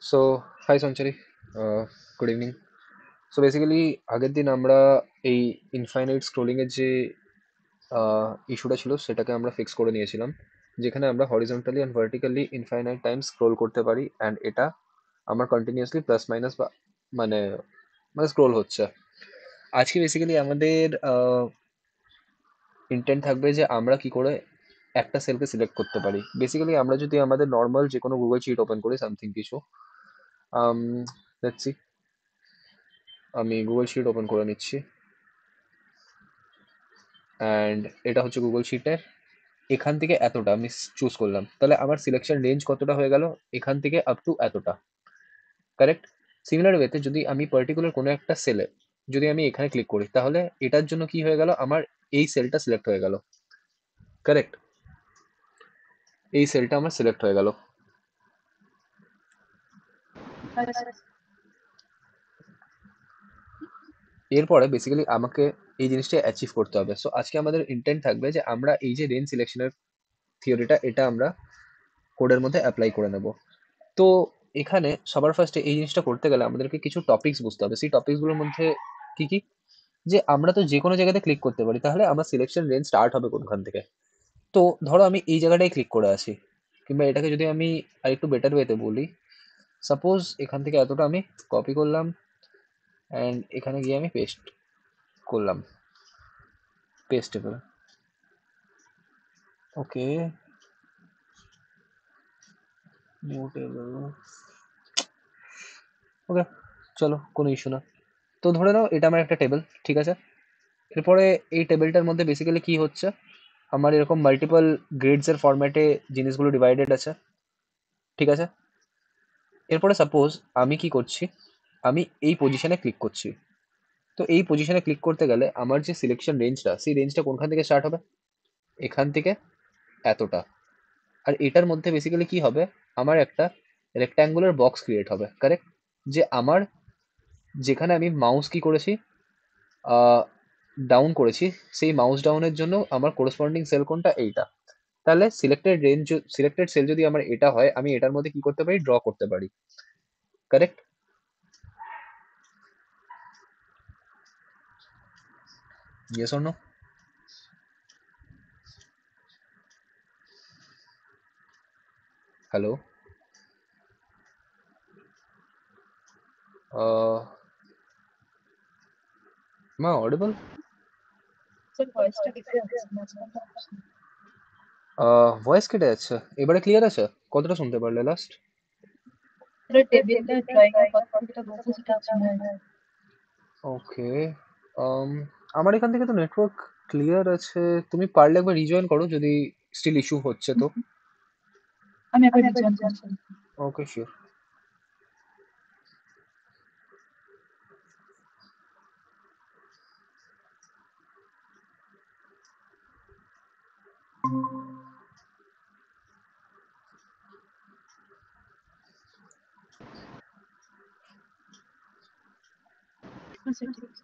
So hi Sanchari, good evening. So basically আগের দিন আমরা এই ইনফাইনাইট স্ক্রোলিংয়ের যে ইস্যুটা ছিল সেটাকে আমরা ফিক্স করে নিয়েছিলাম, যেখানে আমরা horizontally and vertically infinite time scroll করতে পারি অ্যান্ড এটা আমার কন্টিনিউয়াসলি প্লাস মাইনাস বা মানে মানে স্ক্রোল হচ্ছে। আজকে বেসিক্যালি আমাদের ইন্টেন্ট থাকবে যে আমরা কি করে একটা সেলকে সিলেক্ট করতে পারি। বেসিক্যালি আমরা যদি আমাদের নর্মাল যে কোনো গুগল শিট ওপেন করি সামথিং কিছু, লেটস সি, আমি গুগল শিট ওপেন করে নিচ্ছি অ্যান্ড এটা হচ্ছে গুগল শিটের। এখান থেকে এতটা আমি চুজ করলাম, তাহলে আমার সিলেকশন রেঞ্জ কতটা হয়ে গেল, এখান থেকে আপ টু এতটা। কারেক্ট। সিমিলার ওয়েতে যদি আমি পার্টিকুলার কোনো একটা সেলে যদি আমি এখানে ক্লিক করি, তাহলে এটার জন্য কি হয়ে গেল, আমার এই সেলটা সিলেক্ট হয়ে গেল। কারেক্ট, এই সেলটা আমার সিলেক্ট হয়ে গেল। এরপরে বেসিক্যালি আমাকে এই জিনিসটা অ্যাচিভ করতে হবে। সো আজকে আমাদের ইন্টেন্ট থাকবে যে আমরা এই যে রেঞ্জ সিলেকশনের থিওরিটা, এটা আমরা কোডের মধ্যে অ্যাপ্লাই করে নেব। তো এখানে সবার ফার্স্টে এই জিনিসটা করতে গেলে আমাদেরকে কিছু টপিকস বুঝতে হবে। সেই টপিকসগুলোর মধ্যে কি কি, যে আমরা তো যে কোনো জায়গাতে ক্লিক করতে পারি, তাহলে আমার সিলেকশন রেঞ্জ স্টার্ট হবে কোনখান থেকে। তো ধরো আমি এই জায়গাটায় ক্লিক করে আছি, কিংবা এটাকে যদি আমি আরেকটু বেটার ওয়েতে বলি, সাপোজ এখান থেকে এতটা আমি কপি করলাম অ্যান্ড এখানে গিয়ে আমি পেস্ট করলাম, পেস্টেবল। ওকে, নিউ টেবল। ওকে, চলো কোনো ইস্যু না। তো ধরে নাও এটা আমার একটা টেবিল, ঠিক আছে। এরপরে এই টেবিলটার মধ্যে বেসিক্যালি কি হচ্ছে, আমার এরকম মাল্টিপল গ্রিডস এর ফরম্যাটে জিনিসগুলো ডিভাইডেড আছে, ঠিক আছে। এরপরে সাপোজ আমি কি করছি, আমি এই পজিশনে ক্লিক করছি। তো এই পজিশনে ক্লিক করতে গেলে আমার যে সিলেকশন রেঞ্জটা, সেই রেঞ্জটা কোনখান থেকে স্টার্ট হবে, এখান থেকে এতটা। আর এটার মধ্যে বেসিক্যালি কি হবে, আমার একটা রেক্ট্যাঙ্গুলার বক্স ক্রিয়েট হবে, কারেক্ট। যে আমার যেখানে আমি মাউস কি করেছি, ডাউন করেছি, সেই মাউস ডাউনের জন্য আমার কোরসপন্ডিং সেল কোনটা, এইটা। তাহলে সিলেক্টেড রেঞ্জ, সিলেক্টেড সেল যদি আমার এটা হয়, আমি এটার মধ্যে কি করতে পারি, ড্র করতে পারি, correct. Yes or no? Hello, মা অডিবল? স্যার ভয়েসটা কেটে যাচ্ছে মাঝখানে আসছে। ভয়েস কেটে যাচ্ছে, এবারে ক্লিয়ার আছে? কতটা শুনতে পারলে লাস্ট? পুরো টেবিলটা ড্রয়িং এর কথাটা বলছে সেটা শোনা যায়। ওকে, আমার এখান থেকে তো নেটওয়ার্ক ক্লিয়ার আছে। তুমি পারলে একবার রিজয়েন করো যদি স্টিল ইস্যু হচ্ছে তো। আমি আবার রিজয়েন করছি। ওকে, শিওর। আচ্ছা ঠিক আছে।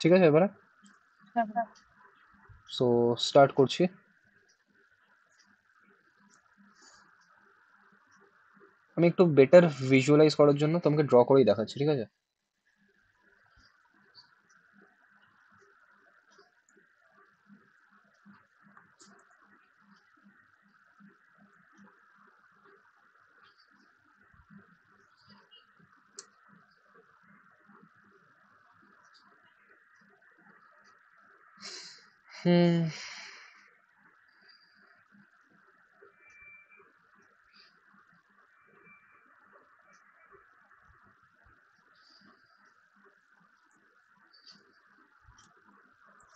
ঠিক আছে এবারে। হ্যাঁ, হ্যাঁ। সো স্টার্ট করছি। আমি একটু বেটার ভিজুয়ালাইজ করার জন্য তোমাকে ড্র করেই দেখাচ্ছি, ঠিক আছে। হুম,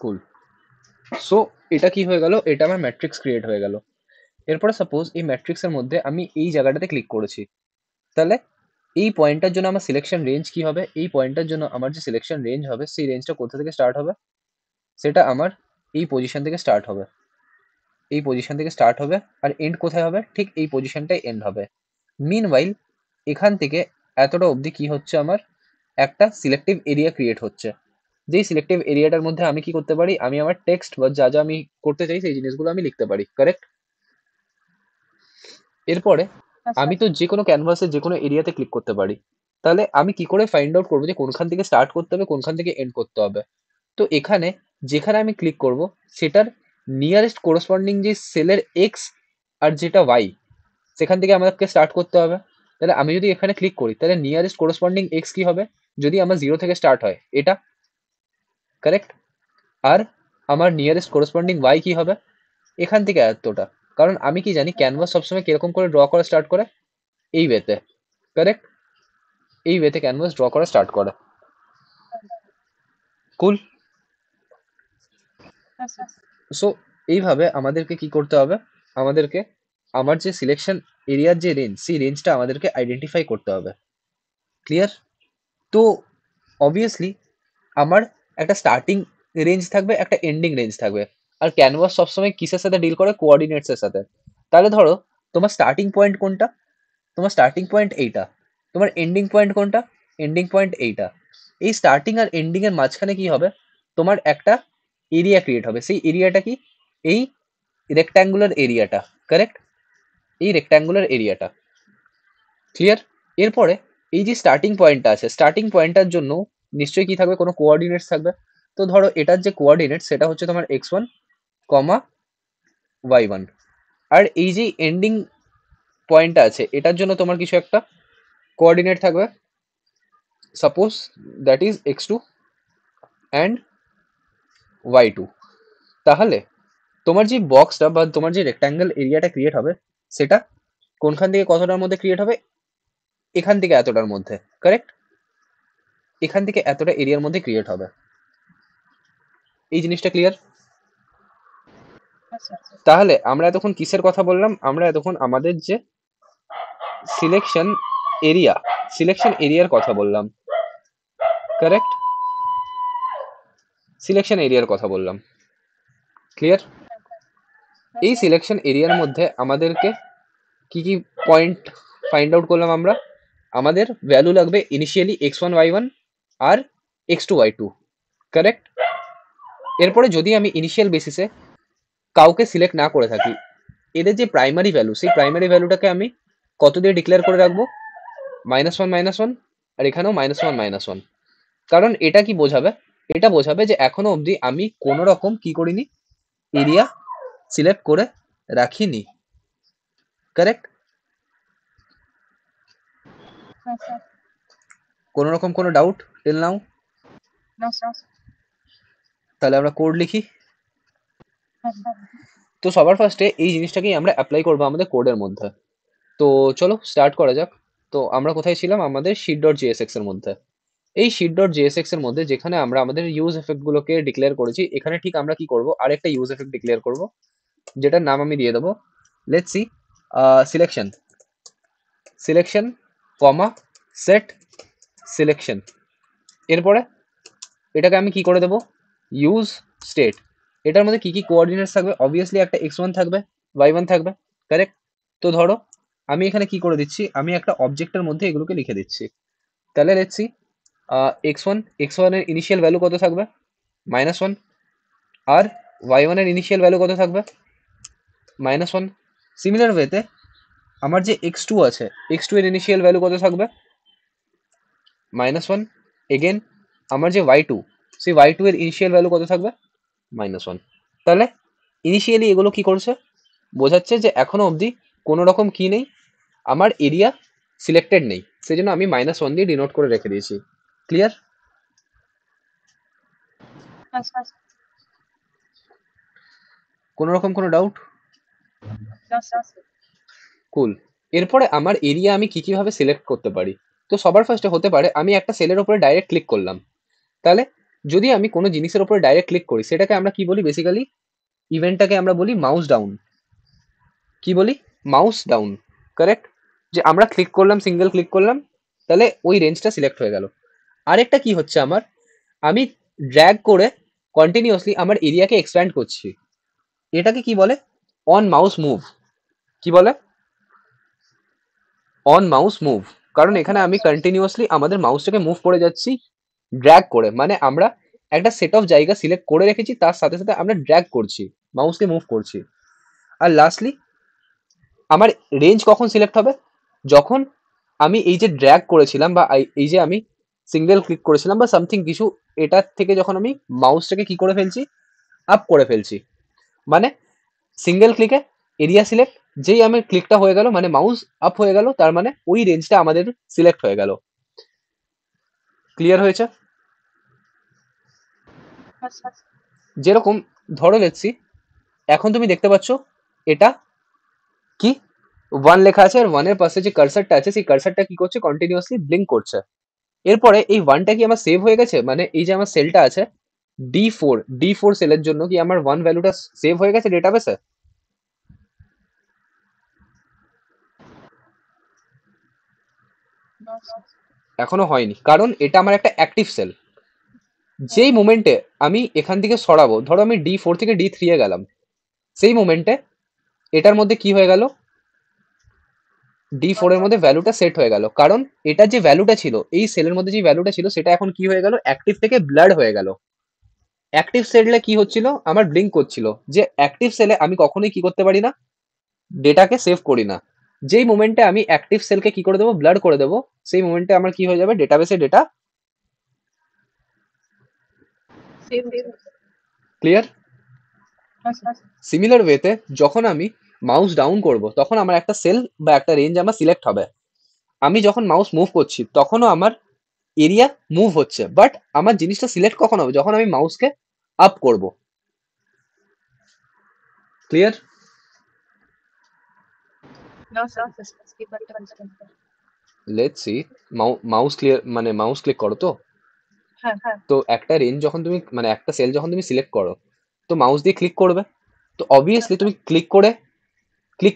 কুল। সো এটা কি হয়ে গেল, এটা আমার ম্যাট্রিক্স ক্রিয়েট হয়ে গেল। এরপরে সাপোজ এই ম্যাট্রিক্সের মধ্যে আমি এই জায়গাটাতে ক্লিক করেছি, তাহলে এই পয়েন্টটার জন্য আমার সিলেকশন রেঞ্জ কি হবে, এই পয়েন্টটার জন্য আমার যে সিলেকশন রেঞ্জ হবে, সেই রেঞ্জটা কোথা থেকে স্টার্ট হবে, সেটা আমার এই পজিশন থেকে স্টার্ট হবে, এই পজিশন থেকে স্টার্ট হবে। আর এন্ড কোথায় হবে, ঠিক এই পজিশনটাই এন্ড হবে। মিনওয়াইল এখান থেকে এতটা অবধি কি হচ্ছে, আমার একটা সিলেক্টিভ এরিয়া ক্রিয়েট হচ্ছে। যেই সিলেক্টিভ এরিয়াটার মধ্যে আমি কি করতে পারি, আমি আমার টেক্সট বা যা যা আমি করতে চাই সেই জিনিসগুলো আমি লিখতে পারি, কারেক্ট। এরপরে আচ্ছা আমি তো যে কোনো ক্যানভাসে যে কোনো এরিয়াতে ক্লিক করতে পারি। তাহলে আমি কি করে ফাইন্ড আউট করবো যে কোনখান থেকে স্টার্ট করতে হবে, কোনখান থেকে এন্ড করতে হবে? তো এখানে যেখানে আমি ক্লিক করব সেটার নিয়ারেস্ট করসপন্ডিং যে সেলের এক্স আর যেটা ওয়াই, সেখান থেকে আমাকে স্টার্ট করতে হবে। তাহলে আমি যদি এখানে ক্লিক করি তাহলে নিয়ারেস্ট করসপন্ডিং এক্স কি হবে? যদি আমার 0 থেকে স্টার্ট হয় এটা, কারেক্ট? আর আমার নিয়ারেস্ট করসপন্ডিং ওয়াই কি হবে? এখান থেকে এতটা। কারণ আমি কি জানি ক্যানভাস সবসময় কিরকম করে ড্র করা স্টার্ট করে? এই ওয়েতে, কারেক্ট? এই ওয়েতে ক্যানভাস ড্র করা স্টার্ট করে। কুল? আচ্ছা সো এইভাবে আমাদেরকে কি করতে হবে? আমাদেরকে আমার যে সিলেকশন এরিয়ার যে রেঞ্জ, সেই রেঞ্জটা আমাদেরকে আইডেন্টিফাই করতে হবে। ক্লিয়ার? তো অবভিয়াসলি আমার একটা স্টার্টিং রেঞ্জ থাকবে, একটা এন্ডিং রেঞ্জ থাকবে। আর ক্যানভাস সবসময় কিসের সাথে ডিল করে? কোঅর্ডিনেটস এর সাথে। তাহলে ধরো তোমার স্টার্টিং পয়েন্ট কোনটা? তোমার স্টার্টিং পয়েন্ট এইটা। তোমার এন্ডিং পয়েন্ট কোনটা? এন্ডিং পয়েন্ট এইটা। এই স্টার্টিং আর এন্ডিং এর মাঝখানে কি হবে? তোমার একটা এরিয়া ক্রিয়েট হবে। সেই এরিয়াটা কি? এই রেক্ট্যাঙ্গুলার এরিয়াটা, কারেক্ট? এই রেক্ট্যাঙ্গুলার এরিয়াটা। ক্লিয়ার? এরপরে এই যে স্টার্টিং পয়েন্টটা আছে, স্টার্টিং পয়েন্টটার জন্য নিশ্চয়ই কি থাকবে? কোনো কোঅর্ডিনেটস থাকবে। তো ধরো এটার যে কোঅর্ডিনেট সেটা হচ্ছে তোমার x1, y1। আর এই যে এন্ডিং পয়েন্টটা আছে এটার জন্য তোমার কিছু একটা কোঅর্ডিনেট থাকবে। Suppose that is x2 and y2। তাহলে তোমার যে বক্সটা বা তোমার যে রেক্ট্যাঙ্গেল এরিয়াটা ক্রিয়েট হবে সেটা কোনখান থেকে কতটার মধ্যে ক্রিয়েট হবে? এখান থেকে এতটার মধ্যে, কারেক্ট? এখান থেকে এতটা এরিয়ার মধ্যে ক্রিয়েট হবে। এই জিনিসটা ক্লিয়ার? আচ্ছা তাহলে আমরা এতক্ষণ কিসের কথা বললাম? আমরা এতক্ষণ আমাদের যে সিলেকশন এরিয়া, সিলেকশন এরিয়ার কথা বললাম, কারেক্ট? সিলেকশন এরিয়ার কথা বললাম। ক্লিয়ার? এই আচ্ছা সিলেকশন এরিয়ার মধ্যে আমাদেরকে কি কি পয়েন্ট ফাইন্ড আউট করলাম আমরা? আমাদের ভ্যালু লাগবে ইনিশিয়ালি x1 y1 আর x2 y2, কারেক্ট? এরপরে যদি আমি ইনিশিয়াল বেসিসে কাউকে সিলেক্ট না করে থাকি, এদের যে প্রাইমারি ভ্যালু, সেই প্রাইমারি ভ্যালুটাকে আমি কত দিয়ে ডিক্লেয়ার করে রাখবো? -1 -1, আর এখানেও -1 -1। কারণ এটা কি বোঝাবে? এটা বোঝাবে যে এখনো অবধি আমি কোনো রকম কি করিনি? এরিয়া সিলেক্ট করে রাখিনি, কারেক্ট? আচ্ছা কোনো রকম কোনো ডাউট টিল নাও? না স্যার তাহলে আমরা কোড লিখি। হ্যাঁ তো সবার ফার্স্টে এই জিনিসটাকেই আমরা অ্যাপ্লাই করবো আমাদের কোডের মধ্যে। তো চলো স্টার্ট করা যাক। তো আমরা কোথায় ছিলাম? আমাদের sheet.jsx এর মধ্যে। এই sheet.jsx এর মধ্যে যেখানে আমরা আমাদের ইউজ এফেক্ট গুলোকে ডিক্লেয়ার করেছি, এখানে ঠিক আমরা কি করব? আরেকটা ইউজ এফেক্ট ডিক্লেয়ার করব, যেটার নাম আমি দিয়ে দেবো let's see selection, selection comma set selection. এরপরে এটাকে আমি কি করে দেবো? Use state. এটার মধ্যে কি কি কোঅর্ডিনেটস থাকবে? অবভিয়াসলি একটা x1 থাকবে, y1 থাকবে, কারেক্ট? তো ধরো আমি এখানে কি করে দিচ্ছি? আমি একটা অবজেক্টের মধ্যে এগুলোকে লিখে দিচ্ছি। তাহলে লেটস সি x1 এর ইনিশিয়াল ভ্যালু কত থাকবে? -1। আর y1 এর ইনিশিয়াল ভ্যালু কত থাকবে? -1। সিমিলার ওয়েতে আমার যে x2 আছে, x2 এর ইনিশিয়াল ভ্যালু কত থাকবে? -1। এগেন আমার যে y2, সেই y2 এর ইনিশিয়াল ভ্যালু কত থাকবে? -1। তাহলে ইনিশিয়ালি এগুলো কি করছে? বোঝাচ্ছে যে এখনো অবধি কোনো রকম কি নেই, আমার এরিয়া সিলেক্টেড নেই। সেই জন্য আমি -1 দিয়ে ডিনোট করে রেখে দিয়েছি। ক্লিয়ার? আচ্ছা কোনো রকম কোনো ডাউট? না স্যার কুল। এরপরে আমার এরিয়া আমি কি কিভাবে সিলেক্ট করতে পারি? তো সবার ফার্স্টে হতে পারে আমি একটা সেলের উপরে ডাইরেক্ট ক্লিক করলাম। তাহলে যদি আমি কোনো জিনিসের উপরে ডাইরেক্ট ক্লিক করি সেটাকে আমরা কি বলি? বেসিক্যালি ইভেন্টটাকে আমরা বলি মাউস ডাউন। কি বলি? Mouse down, correct? যে আমরা ক্লিক করলাম, সিঙ্গেল ক্লিক করলাম, তাহলে ওই রেঞ্জটা সিলেক্ট হয়ে গেল। আরেকটা কি হচ্ছে আমার? আমি ড্র্যাগ করে কন্টিনিউয়াসলি আমার এরিয়াকে এক্সপ্যান্ড করছি। এটাকে কি বলে? On mouse move. কি বলে? On mouse move. কারণ এখানে আমি কন্টিনিউয়াসলি আমাদের মাউসটাকে মুভ করে যাচ্ছি ড্র্যাগ করে। মানে আমরা একটা সেট অফ জায়গা সিলেক্ট করে রেখেছি, তার সাথে সাথে আমরা ড্র্যাগ করছি, মাউসকে মুভ করছি। আর লাস্টলি আমার রেঞ্জ কখন সিলেক্ট হবে? যখন আমি এই যে ড্র্যাগ করেছিলাম বা এই যে আমি সিঙ্গেল ক্লিক করেছিলাম বা সামথিং কিছু, এটার থেকে যখন আমি মাউসটাকে কি করে ফেলছি, আপ করে ফেলছি, মানে সিঙ্গেল ক্লিকে এরিয়া সিলেক্ট, যেই আমার ক্লিকটা হয়ে গেল মানে মাউস আপ হয়ে গেল, তার মানে ওই রেঞ্জটা আমাদের সিলেক্ট হয়ে গেল। ক্লিয়ার হয়েছে? যেরকম ধরো লেটসি, এখন তুমি দেখতে পাচ্ছ এটা কি ওয়ান লেখা আছে, আর ওয়ানের পাশে যে কার্সারটা আছে সেই কার্সারটা কি করছে, কন্টিনিউয়াসলি ব্লিঙ্ক করছে। এরপরে এই ওয়ানটা কি আমার সেভ হয়ে গেছে, মানে এই যে আমার সেলটা আছে ডি ফোর সেলের জন্য কি আমার ওয়ান ভ্যালুটা সেভ হয়ে গেছে ডেটাবেসে? এখনো হয়নি, কারণ এটা আমার একটা অ্যাক্টিভ সেল। যেই মোমেন্টে আমি এখান থেকে সরাবো, ধরো আমি ডি4 থেকে ডি3 এ গেলাম, সেই মোমেন্টে এটার মধ্যে কি হয়ে গেল, ডি4 এর মধ্যে ভ্যালুটা সেট হয়ে গেল, কারণ এটা যে ভ্যালুটা ছিল এই সেলের মধ্যে যে ভ্যালুটা ছিল সেটা এখন কি হয়ে গেল, অ্যাক্টিভ থেকে ব্লাড হয়ে গেল। অ্যাক্টিভ সেলে কি হচ্ছিল, আমার ব্লিঙ্ক করছিল। যে অ্যাক্টিভ সেলে আমি কখনোই কি করতে পারি না, ডেটাকে সেভ করি না। যেই মোমেন্টে আমি অ্যাক্টিভ সেলকে কি করে দেবো, ব্লাড করে দেবো, সেই মোমেন্টে আমার কি হয়ে যাবে, ডেটাবেসে ডেটা ক্লিয়ার। সিমিলার ওয়েতে যখন আমি মাউস ডাউন করব তখন আমার একটা সেল বা একটা রেঞ্জ আমার সিলেক্ট হবে। আমি যখন মাউস মুভ করছি তখনও আমার এরিয়া মুভ হচ্ছে, বাট আমার জিনিসটা সিলেক্ট কখন হবে, যখন আমি মাউসকে আপ করব। Clear? Let's see, mouse clear মানে মাউস ক্লিক করো তো। তো একটা রেঞ্জ যখন তুমি মানে একটা সেল যখন তুমি সিলেক্ট করো, তো মাউস দিয়ে ক্লিক করবে। তো অবভিয়াসলি তুমি ক্লিক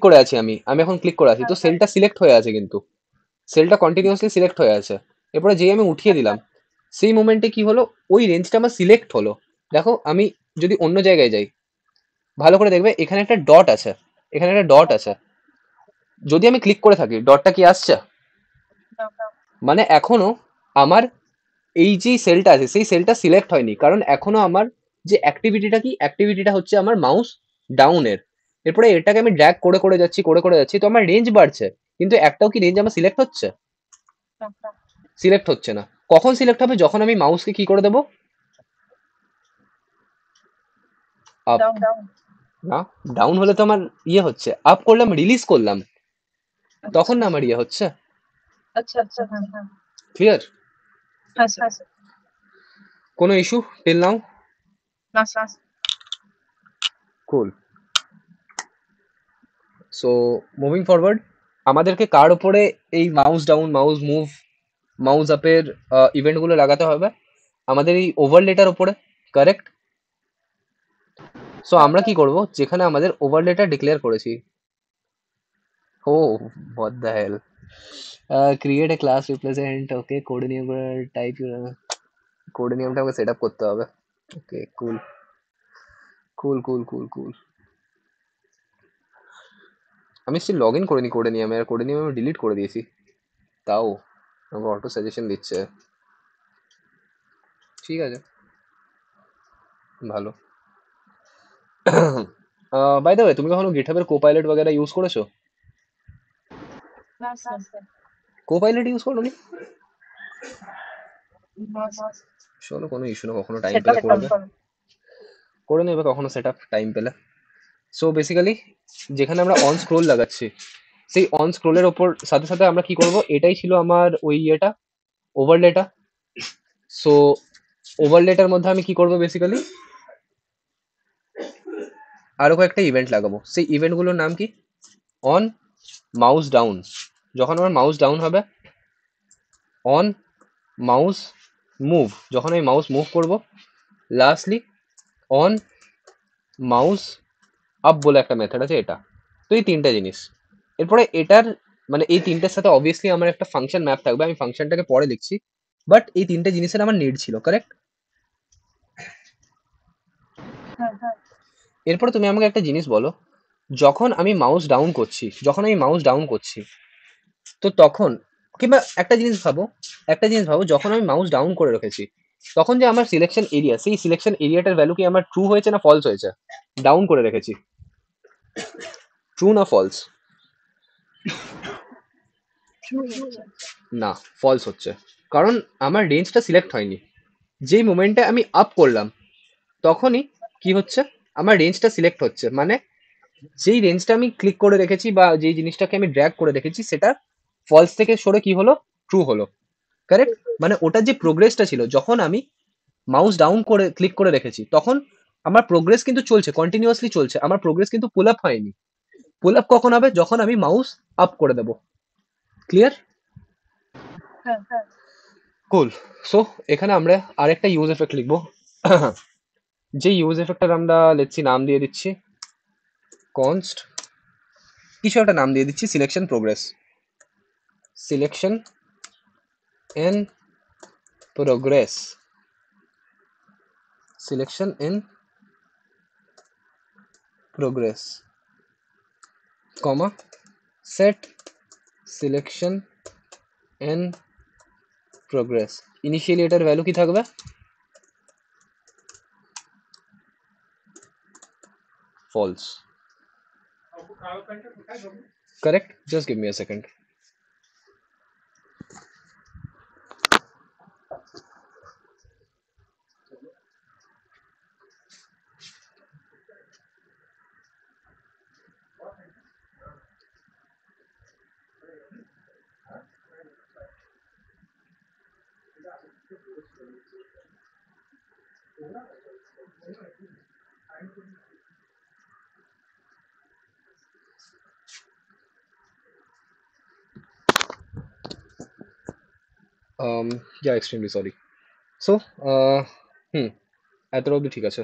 করে আছি, আমি এখন ক্লিক করে আছি, তো সেলটা সিলেক্ট হয়ে আছে, কিন্তু সেলটা কন্টিনিউয়াসলি সিলেক্ট হয়ে আছে। এরপরে যেই আমি উঠিয়ে দিলাম, সেই মোমেন্টে কি হলো, ওই রেঞ্জটা আমার সিলেক্ট হলো। দেখো আমি যদি অন্য জায়গায় যাই, ভালো করে দেখবে এখানে একটা ডট আছে, এখানে একটা ডট আছে। যদি আমি ক্লিক করে থাকি, ডটটা কি আসছে? মানে এখনো আমার এই যে সেলটা আছে সেই সেলটা সিলেক্ট হয়নি, কারণ এখনো আমার যে অ্যাক্টিভিটিটা কি, অ্যাক্টিভিটিটা হচ্ছে আমার মাউস ডাউনের। এরপরে এটাকে আমি ড্র্যাগ করে যাচ্ছি, তো আমার রেঞ্জ বাড়ছে, কিন্তু একটাও কি রেঞ্জ আমার সিলেক্ট হচ্ছে? সিলেক্ট হচ্ছে না। কখন সিলেক্ট হবে, যখন আমি মাউসকে কি করে দেবো, আপ। না, ডাউন হলে তো আমার ইয়ে হচ্ছে, আপ করলাম রিলিজ করলাম, তখন না আমার ইয়ে হচ্ছে। ক্লিয়ার? কোনো ইস্যু টিল নাও? কুল। সো মুভিং ফরওয়ার্ড, আমাদেরকে কার উপরে এই mouse down, mouse move, mouse আপের ইভেন্টগুলো লাগাতে হবে? আমাদের এই ওভারলেটার উপরে, কারেক্ট? সো আমরা কি করব, যেখানে আমাদের ওভারলেটা ডিক্লেয়ার করেছি, ও what the hell, create a class represent, okay code নিয়ম টাইপ, কোড নিয়মটা আমাকে সেট আপ করতে হবে। ওকে কুল কুল কুল কুল কুল। আমি স্টিল লগ ইন করিনি কোডে নিয়মে, আর কোডে নিয়মে আমি ডিলিট করে দিয়েছি, তাও আমাকে অটো সাজেশন দিচ্ছে। ঠিক আছে, ভালো। বাই দ্য ওয়ে, তুমি কখনো গিটহাবের কোপাইলট वगैरह ইউজ করেছো? কোপাইলট ইউজ করোনি? চলো কোনো ইস্যু না, কখনো টাইম পেলে করবে, করে নেবে কখনো সেট আপ টাইম পেলে। সো বেসিক্যালি যেখানে আমরা অন স্ক্রোল লাগাচ্ছি, সেই অন স্ক্রোলের ওপর সাথে সাথে আমরা কি করব, এটাই ছিল আমার ওই ইয়েটা, ওভারলেটা। সো ওভারলেটার মধ্যে আমি কি করব, বেসিক্যালি আরো কয়েকটা ইভেন্ট লাগাবো। সেই ইভেন্টগুলোর নাম কি, অন মাউস ডাউন, যখন আমার মাউস ডাউন হবে, অন মাউস মুভ, যখন আমি মাউস মুভ করব, লাস্টলি অন মাউস আপ বলে একটা মেথড আছে এটা। তো এই তিনটা জিনিস, এরপরে এটার মানে এই তিনটের সাথে অবভিয়াসলি আমার একটা ফাংশন ম্যাপ থাকবে, আমি ফাংশনটাকে পরে লিখছি, বাট এই তিনটে জিনিসের আমার নিড ছিল, কারেক্ট? এরপরে তুমি আমাকে একটা জিনিস বলো, যখন আমি মাউস ডাউন করছি, তো তখন, কিংবা একটা জিনিস ভাবো যখন আমি মাউস ডাউন করে রেখেছি, তখন যে আমার সিলেকশন এরিয়া, সেই সিলেকশন এরিয়াটার ভ্যালু কি আমার ট্রু হয়েছে না ফলস হয়েছে? ডাউন করে রেখেছি, ট্রু না ফলস? ট্রু হচ্ছে। না, ফলস হচ্ছে, কারণ আমার রেঞ্জটা সিলেক্ট হয়নি। যেই মোমেন্টে আমি আপ করলাম তখনই কি হচ্ছে, আমার রেঞ্জটা সিলেক্ট হচ্ছে, মানে যেই রেঞ্জটা আমি ক্লিক করে রেখেছি বা যেই জিনিসটাকে আমি ড্র্যাগ করে রেখেছি সেটা ফলস থেকে সরে কি হলো, ট্রু হলো। কারেক্ট, মানে ওটার যে প্রোগ্রেসটা ছিল, যখন আমি মাউস ডাউন করে ক্লিক করে রেখেছি তখন আমার প্রোগ্রেস কিন্তু চলছে, কন্টিনিউয়াসলি চলছে, আমার প্রোগ্রেস কিন্তু পুল আপ হয়নি। পুল আপ কখন হবে, যখন আমি মাউস আপ করে দেবো। ক্লিয়ার? হ্যাঁ। কুল। সো এখানে আমরা আরেকটা ইউজ এফেক্ট লিখবো। যে ইউজ এফেক্টটার আমরা লেটসি নাম দিয়ে দিচ্ছি কনস্ট, কিছু একটা নাম দিয়ে দিচ্ছি selection progress. Selection in progress, selection in progress, comma set selection in progress. Initially এটার ভ্যালু কি থাকবে, false. Correct? Just give me a second. Yeah, extremely sorry. So, হুম, এতটা অবধি ঠিক আছে।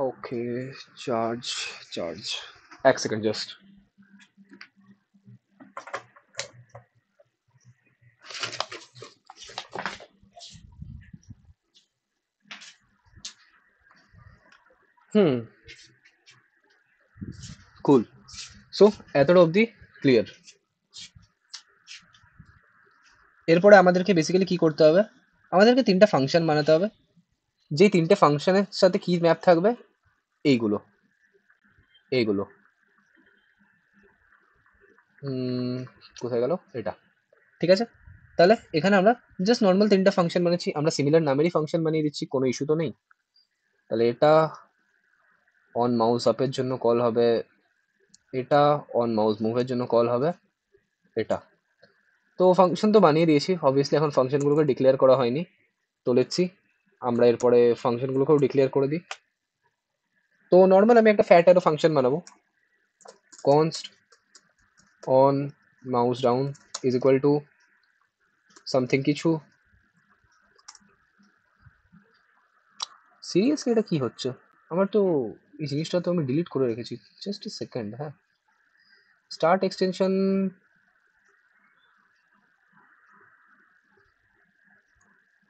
ওকে, চার্জ, চার্জ, এক সেকেন্ড জাস্ট। হুম, কুল। সো এতটা অবধি ক্লিয়ার। এরপরে আমাদেরকে বেসিক্যালি কি করতে হবে, আমাদেরকে তিনটা ফাংশন বানাতে হবে। যেই তিনটে ফাংশনের সাথে কি ম্যাপ থাকবে, এইগুলো, এইগুলো। কোথায় গেল এটা, ঠিক আছে। তাহলে এখানে আমরা জাস্ট নর্মাল তিনটা ফাংশন বানিয়েছি, আমরা সিমিলার নামেরই ফাংশন বানিয়ে দিচ্ছি, কোনো ইস্যু তো নেই। তাহলে এটা অন মাউস আপের জন্য কল হবে, এটা অন মাউস মুভের জন্য কল হবে, এটা। তো ফাংশন তো বানিয়ে দিয়েছি, অবভিয়াসলি এখন ফাংশনগুলোকে ডিক্লেয়ার করা হয়নি। তো লেটসি আমরা এরপরে ফাংশনগুলোকেও ডিক্লেয়ার করে দিই। তো নর্মাল আমি একটা ফ্যাট অ্যারো ফাংশন বানাবো, const on mouse down is equal to something কিছু। সিরিয়াসলি এটা কি হচ্ছে, আমার তো এই জিনিসটা তো আমি ডিলিট করে রেখেছি। জাস্ট এ সেকেন্ড, হ্যাঁ। Start extension,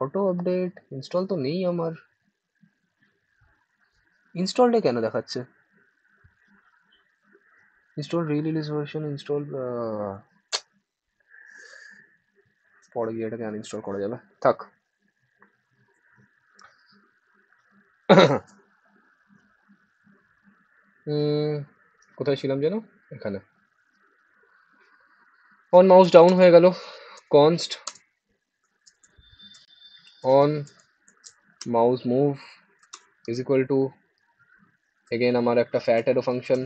auto update install তো নেই আমার, ইনস্টলডে কেন দেখাচ্ছে, ইনস্টল রিলিজ ভার্সন ইনস্টল, পরে গিয়ে এটাকে আনইনস্টল করা যাবে, থাক। কোথায় ছিলাম যেন, এখানে। অন মাউস ডাউন হয়ে গেল, const on mouse move is equal two again আমার একটা fat arrow function,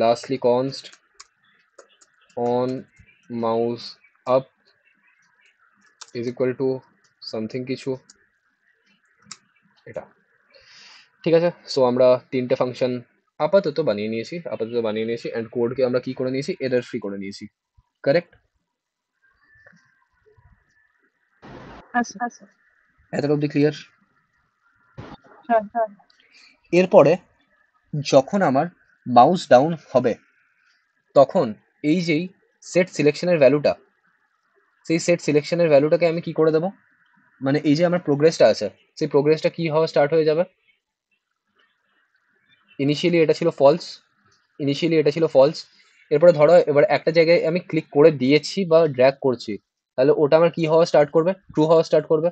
lastly const on mouse up is equal to something কিছু, এটা। ঠিক আছে। সো আমরা তিনটে ফাংশন আপাতত বানিয়ে নিয়েছি অ্যান্ড কোডকে আমরা কি করে নিয়েছি, এরর ফ্রি করে নিয়েছি। কারেক্ট? আচ্ছা। এতটা অব্দি ক্লিয়ার? হ্যাঁ। এরপরে যখন আমার মাউস ডাউন হবে তখন এই যেই সেট সিলেকশনের ভ্যালুটা, সেই সেট সিলেকশনের ভ্যালুটাকে আমি কি করে দেবো, মানে এই যে আমার প্রোগ্রেসটা আছে সেই প্রোগ্রেসটা কি হওয়া স্টার্ট হয়ে যাবে। ইনিশিয়ালি এটা ছিল ফলস, এরপরে ধরো এবার একটা জায়গায় আমি ক্লিক করে দিয়েছি বা ড্র্যাগ করছি, তাহলে ওটা আমার কি হওয়া স্টার্ট করবে, ট্রু হওয়া স্টার্ট করবে।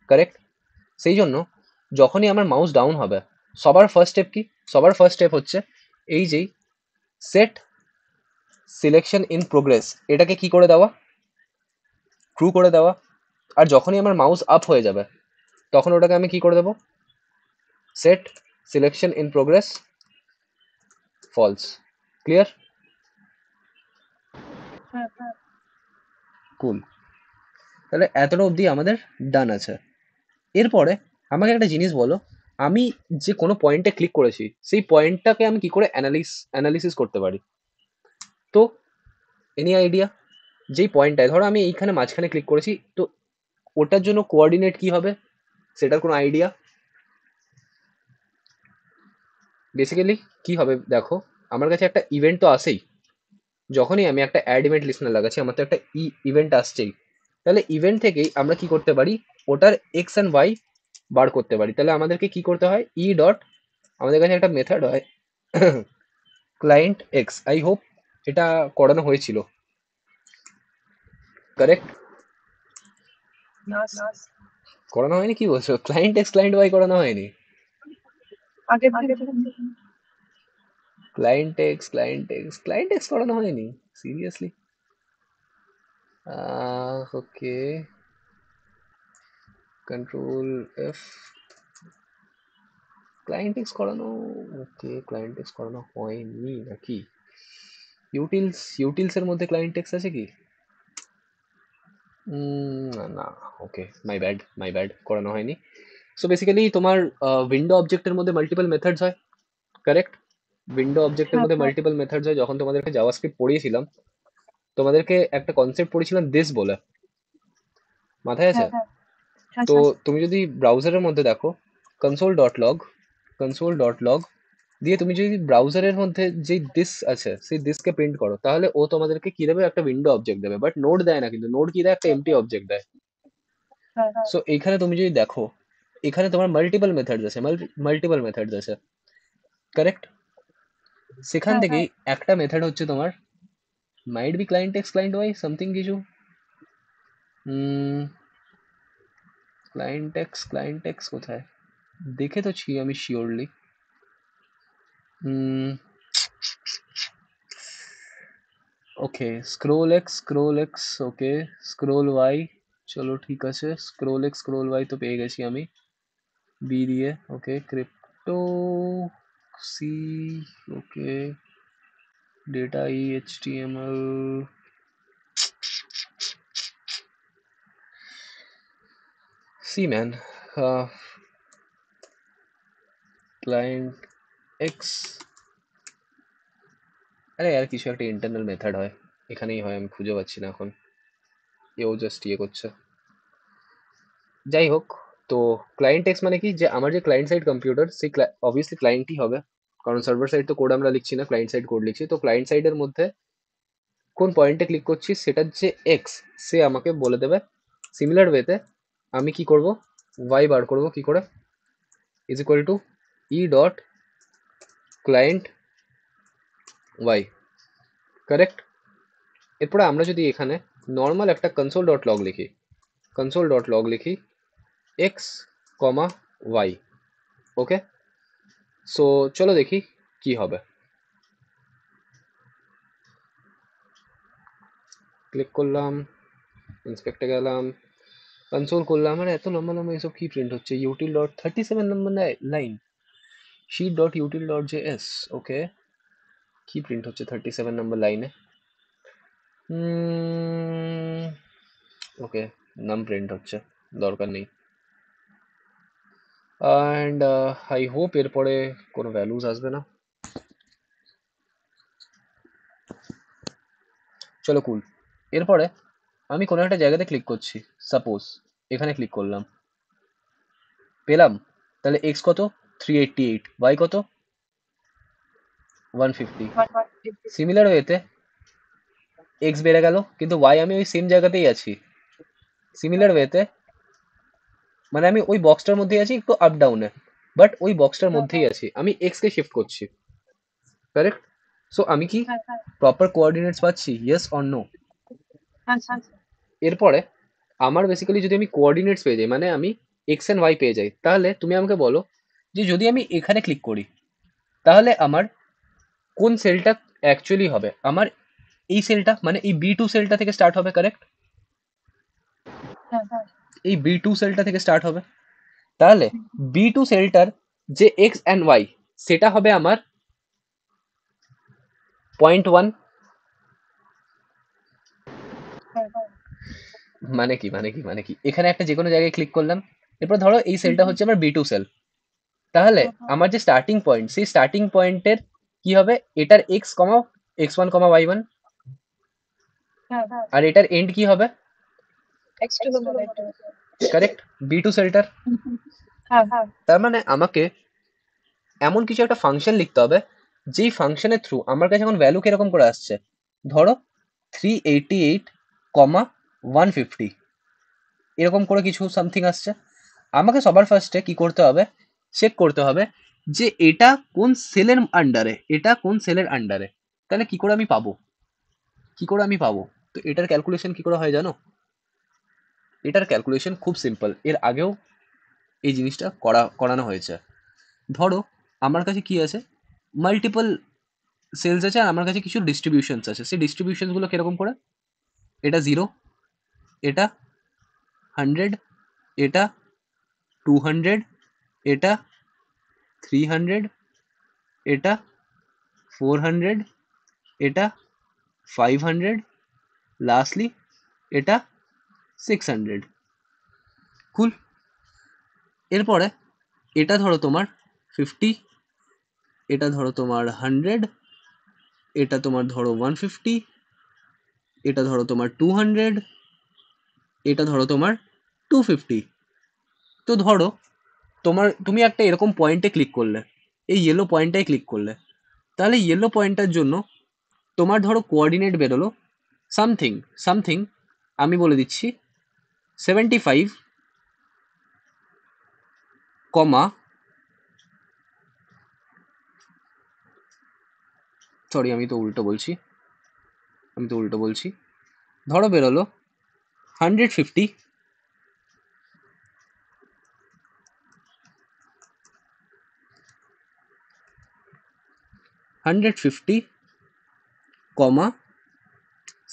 কারেক্ট? সেই জন্য যখনই আমার মাউস ডাউন হবে সবার ফার্স্ট স্টেপ কি, সবার ফার্স্ট স্টেপ হচ্ছে এই যেই সেট সিলেকশন ইন প্রোগ্রেস এটাকে কি করে দেওয়া, ট্রু করে দেওয়া। আর যখনই আমার মাউস আপ হয়ে যাবে তখন ওটাকে আমি কি করে দেবো, set selection in progress falls. Clear? হ্যাঁ কুল। তাহলে এতটা অবধি আমাদের ডান আছে। এরপরে আমাকে একটা জিনিস বলো, আমি যে কোনো পয়েন্টে ক্লিক করেছি সেই পয়েন্টটাকে আমি কি করে অ্যানালিসিস করতে পারি? তো এনি আইডিয়া? যেই পয়েন্টটায় ধরো আমি এইখানে মাঝখানে ক্লিক করেছি, তো ওটার জন্য কোঅর্ডিনেট কি হবে সেটার কোনো আইডিয়া? বেসিক্যালি কি হবে দেখো, আমার কাছে একটা ইভেন্ট তো আসেই, যখনই আমি একটা অ্যাড ইভেন্ট লিসনার লাগাচ্ছি আমার তো একটা ইভেন্ট আসছেই। তাহলে ইভেন্ট থেকেই আমরা কি করতে পারি, ওটার এক্স অ্যান্ড ওয়াই বার করতে পারি। তাহলে আমাদেরকে কি করতে হয়, ই ডট, আমাদের কাছে একটা মেথড হয় ক্লায়েন্ট এক্স, আই হোপ এটা করানো হয়েছিল, কারেক্ট? নাস করানো হয়নি কি বলছো, ক্লায়েন্ট এক্স ক্লায়েন্ট ওয়াই করানো হয়নি? আগের দিন ক্লায়েন্ট এক্স করানো হয়নি, সিরিয়াসলি? ওকে, কন্ট্রোল এফ, ক্লায়েন্ট এক্স করানো, ওকে ক্লায়েন্ট এক্স করানো হয়নি নাকি? ইউটিলস এর মধ্যে ক্লায়েন্ট এক্স আছে কি? না, ওকে, মাই ব্যাড, করানো হয়নি। সো বেসিক্যালি তোমার উইন্ডো অবজেক্টের মধ্যে মাল্টিপল মেথডস হয়, কারেক্ট? উইন্ডো অবজেক্টের হ্যাঁ মধ্যে মাল্টিপল মেথডস হয়। যখন তোমাদেরকে জাভাস্ক্রিপ্ট পড়িয়েছিলাম তোমাদেরকে একটা কনসেপ্ট পড়েছিলাম দিস বলে, মাথায় আছে? হ্যাঁ হ্যাঁ তো তুমি যদি ব্রাউজারের মধ্যে দেখো console.log দিয়ে তুমি যদি ব্রাউজারের মধ্যে যে দিস আছে সেই দিসকে প্রিন্ট করো, তাহলে ও তোমাদেরকে কি দেবে, একটা উইন্ডো অবজেক্ট দেবে। বাট নোড দেয় না, কিন্তু নোড কি দেয়, একটা এমটি অবজেক্ট দেয়। হ্যাঁ সো এইখানে তুমি যদি দেখো, এখানে তোমার মাল্টিপল মেথডস আছে, কারেক্ট? সেখান হ্যাঁ থেকেই একটা মেথড হচ্ছে তোমার might be client x client Y something কিছু, ক্লায়েন্ট এক্স কোথায়, দেখে তো ছি আমি surely. Okay, scroll X, okay, scroll Y, চলো ঠিক আছে, স্ক্রোল ওয়াই তো পেয়ে গেছি আমি বি দিয়ে। Okay, crypto C, okay, data E HTML, C man, client X, আরে আর কিছু একটা ইন্টারনাল মেথড হয়, এখানেই হয়, আমি খুঁজে পাচ্ছি না এখন, এও জাস্ট ইয়ে করছে। যাই হোক, তো ক্লায়েন্ট এক্স মানে কি, যে আমার যে ক্লায়েন্ট সাইড কম্পিউটার সেই অবভিয়াসলি ক্লায়েন্টই হবে, কারণ সার্ভার সাইড তো কোড আমরা লিখছি না, ক্লায়েন্ট সাইড কোড লিখছি। তো ক্লায়েন্ট সাইডের মধ্যে কোন পয়েন্টে ক্লিক করছি সেটার যে এক্স, সে আমাকে বলে দেবে। সিমিলার ওয়েতে আমি কি করব, ওয়াই বার করব কি করে, is equal to e dot client Y, correct? এরপরে আমরা যদি এখানে নর্মাল একটা কনসোল ডট লগ লিখি X comma Y, okay. So চলো দেখি কি হবে। ক্লিক করলাম, ইন্সপেক্টে গেলাম, কনসোল করলাম, আর এত লম্বা লম্বা এসব কি প্রিন্ট হচ্ছে, util dot 37 number line, sheet dot util dot J S, okay, কি প্রিন্ট হচ্ছে 37 নম্বর লাইনে, ওকে, নাম প্রিন্ট হচ্ছে, দরকার নেই। অ্যান্ড আই হোপ এরপরে কোনো ভ্যালুজ আসবে না। চলো কুল। এরপরে আমি কোনো একটা জায়গাতে ক্লিক করছি, সাপোজ এখানে ক্লিক করলাম, পেলাম, তাহলে এক্স কত, 388, ওয়াই কত, 150। সিমিলার ওয়েতে এক্স বেড়ে গেল কিন্তু ওয়াই আমি ওই সেম জায়গাতেই আছি। সিমিলার ওয়েতে মানে আমি ওই বক্সটার মধ্যেই আছি, একটু আপ ডাউনে, বাট ওই বক্সটার মধ্যেই আছি, আমি এক্স কে শিফট করছি, কারেক্ট? সো আমি কি প্রপার কোঅর্ডিনেটস পাচ্ছি, ইয়েস অর নো? হ্যাঁ এরপরে আমার বেসিক্যালি যদি আমি কোঅর্ডিনেটস পেয়ে যাই, মানে আমি এক্স এন্ড ওয়াই পেয়ে যাই, তাহলে তুমি আমাকে বলো যে যদি আমি এখানে ক্লিক করি তাহলে আমার কোন সেলটা অ্যাকচুয়ালি হবে, আমার এই সেলটা মানে এই B2 সেলটা থেকে স্টার্ট হবে, কারেক্ট? হ্যাঁ। এই B2 সেলটা থেকে স্টার্ট হবে। তাহলে B2 সেলটার যে এক্স অ্যান্ড ওয়াই সেটা হবে আমার 0.1। হ্যাঁ। মানে কি এখানে একটা যে কোনো জায়গায় ক্লিক করলাম। এরপর ধরো এই সেলটা হচ্ছে আমার B2 সেল। তাহলে আমার যে স্টার্টিং পয়েন্ট, সেই স্টার্টিং পয়েন্টের কি হবে, এটার x1, y1, হ্যাঁ। আর এটার এন্ড কি হবে, x2, y2। কারেক্ট? B2 সেলটার। হ্যাঁ। তার মানে আমাকে এমন কিছু একটা ফাংশন লিখতে হবে, যেই ফাংশনের থ্রু আমার কাছে এখন ভ্যালু কিরকম করে আসছে, ধরো 388, 150 এরকম করে কিছু সামথিং আসছে। আমাকে সবার ফার্স্টে কি করতে হবে, চেক করতে হবে যে এটা কোন সেলের আন্ডারে, এটা কোন সেলের আন্ডারে। তাহলে কি করে আমি পাবো, কি করে আমি পাবো? তো এটার ক্যালকুলেশন কি করে হয় জানো? এটার ক্যালকুলেশন খুব সিম্পল, এর আগেও এই জিনিসটা করানো হয়েছে। ধরো আমার কাছে কি আছে, মাল্টিপল সেলস আছে, আর আমার কাছে কিছু ডিস্ট্রিবিউশনস আছে। সেই ডিস্ট্রিবিউশনস গুলো কিরকম করে, এটা 0, এটা 100, এটা 200, এটা 300, এটা 400, এটা 500, লাস্টলি এটা 600। কুল। এরপরে এটা ধরো তোমার 50, এটা ধরো তোমার 100, এটা তোমার ধরো 150, এটা ধরো তোমার 200, এটা ধরো তোমার 250। তো ধরো তুমি একটা এরকম পয়েন্টে ক্লিক করলে, এই ইয়েলো পয়েন্টটায় ক্লিক করলে, তাহলে ইয়েলো পয়েন্টটার জন্য তোমার ধরো কোঅর্ডিনেট বেরোলো সামথিং সামথিং, আমি বলে দিচ্ছি 75, কমা, সরি আমি তো উল্টো বলছি, ধরো বেরোলো 150, 150, কমা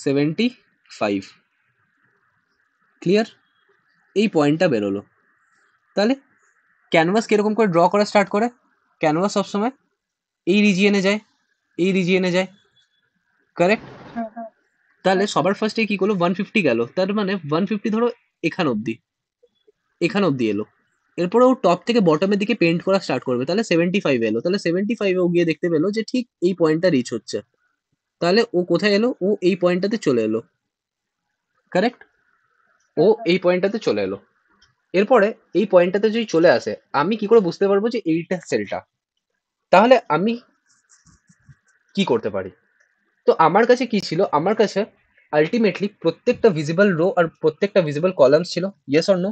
75। ক্লিয়ার? এই পয়েন্টটা বেরোলো। তাহলে ক্যানভাস কিরকম করে ড্র করা স্টার্ট করে, ক্যানভাস সবসময় এই রিজিয়নে যায়, এই রিজিয়নে যায়, কারেক্ট? তাহলে সবার ফার্স্টে কি করলো, 150 গেল, তার মানে 150 ধরো এখান অবধি, এখান অবধি এলো। এরপরে ও টপ থেকে বটমের দিকে পেন্ট করা স্টার্ট করবে, তাহলে 75 এলো, তাহলে 75 ও গিয়ে দেখতে পেলো যে ঠিক এই পয়েন্টটা রিচ হচ্ছে। তাহলে ও কোথায় এলো, ও এই পয়েন্টটাতে চলে এলো, কারেক্ট? ও এই পয়েন্টটাতে চলে এলো। এরপরে এই পয়েন্টটাতে যদি চলে আসে, আমি কি করে বুঝতে পারবো যে এইটা সেলটা? তাহলে আমি কি করতে পারি? তো আমার কাছে কি ছিল, আমার কাছে আলটিমেটলি প্রত্যেকটা ভিজিবল রো আর প্রত্যেকটা ভিজিবল কলামস ছিল। Yes or no?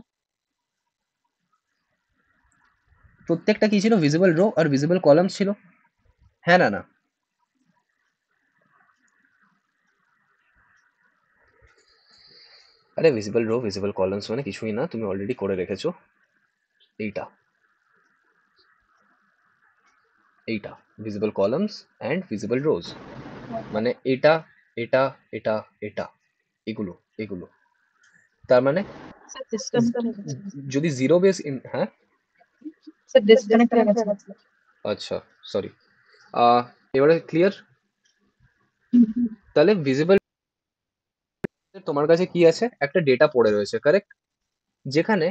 প্রত্যেকটা কি ছিল, ভিজিবল রো আর ভিজিবল কলামস ছিল। হ্যাঁ না না? আরে ভিজিবল রো ভিজিবল কলামস মানে কিছুই না, তুমি অলরেডি করে রেখেছো। এইটা এইটা ভিজিবল কলামস অ্যান্ড ভিজিবল রোজ, মানে এটা এটা এটা এটা, এগুলো এগুলো। তার মানে স্যার ডিসকানেক্ট হয়ে গেছে। যদি জিরো বেস ইন, হ্যাঁ স্যার ডিসকানেক্ট হয়ে গেছে। আচ্ছা, সরি। এবারে ক্লিয়ার? তাহলে ভিজিবল, তোমার কাছে কি আছে, একটা ডেটা পড়ে রয়েছে, কারেক্ট? যেখানে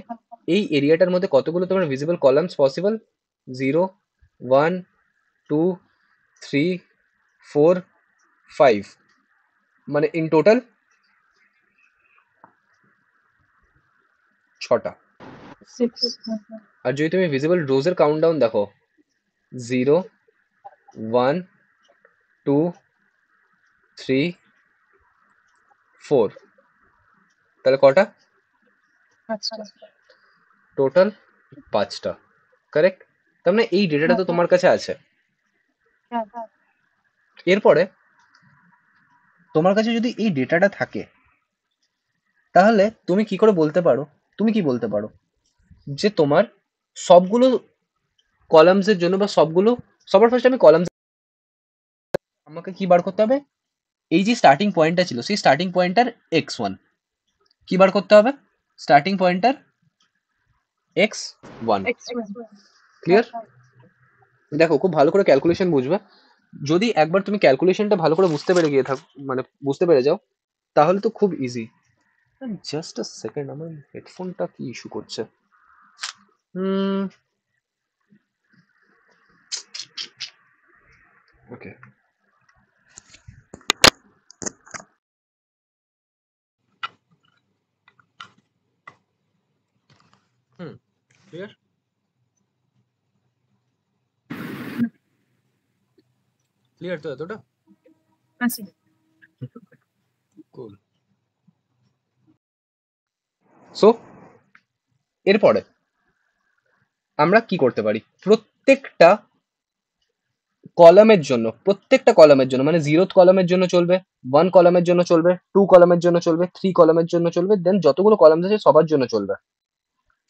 এই এরিয়াটার মধ্যে কতগুলো তোমার ভিজিবল কলামস পসিবল, 0, 1, 2, 3, 4, 5, মানে ইন টোটাল 6টা। 6। আর যদি তুমি ভিজিবল রোজের কাউন্টডাউন দেখো, 0, 1, 2, 3, 4, তাহলে কটা? আচ্ছা। টোটাল 5টা, কারেক্ট? তার মানে এই ডেটাটা তো তোমার কাছে আছে। হ্যাঁ। এরপরে তোমার কাছে যদি এই ডেটাটা থাকে, তাহলে তুমি কি করে বলতে পারো, তুমি কি বলতে পারো যে তোমার সবগুলো কলামসের জন্য বা সবগুলো, সবার ফার্স্ট আমি কলামস, আমাকে কি বার করতে হবে, এই যে স্টার্টিং পয়েন্টটা ছিল সেই স্টার্টিং পয়েন্টটার x1 কি বার করতে হবে, স্টার্টিং পয়েন্টটার x1। ক্লিয়ার? দেখো খুব ভালো করে ক্যালকুলেশন বুঝবে, যদি একবার তুমি ক্যালকুলেশনটা ভালো করে বুঝতে পেরে গিয়ে থাক, মানে বুঝতে পেরে যাও, তাহলে তো খুব ইজি। জাস্ট আ সেকেন্ড, আমার হেডফোনটা কি ইস্যু করছে। হুম, ওকে। হুম, ক্লিয়ার? ক্লিয়ার তো এতটা? আচ্ছা। কুল। সো এরপরে আমরা কি করতে পারি, প্রত্যেকটা কলামের জন্য মানে 0th কলামের জন্য চলবে, 1 কলামের জন্য চলবে, 2 কলামের জন্য চলবে, 3 কলামের জন্য চলবে, দেন যতগুলো কলাম আছে সবার জন্য চলবে।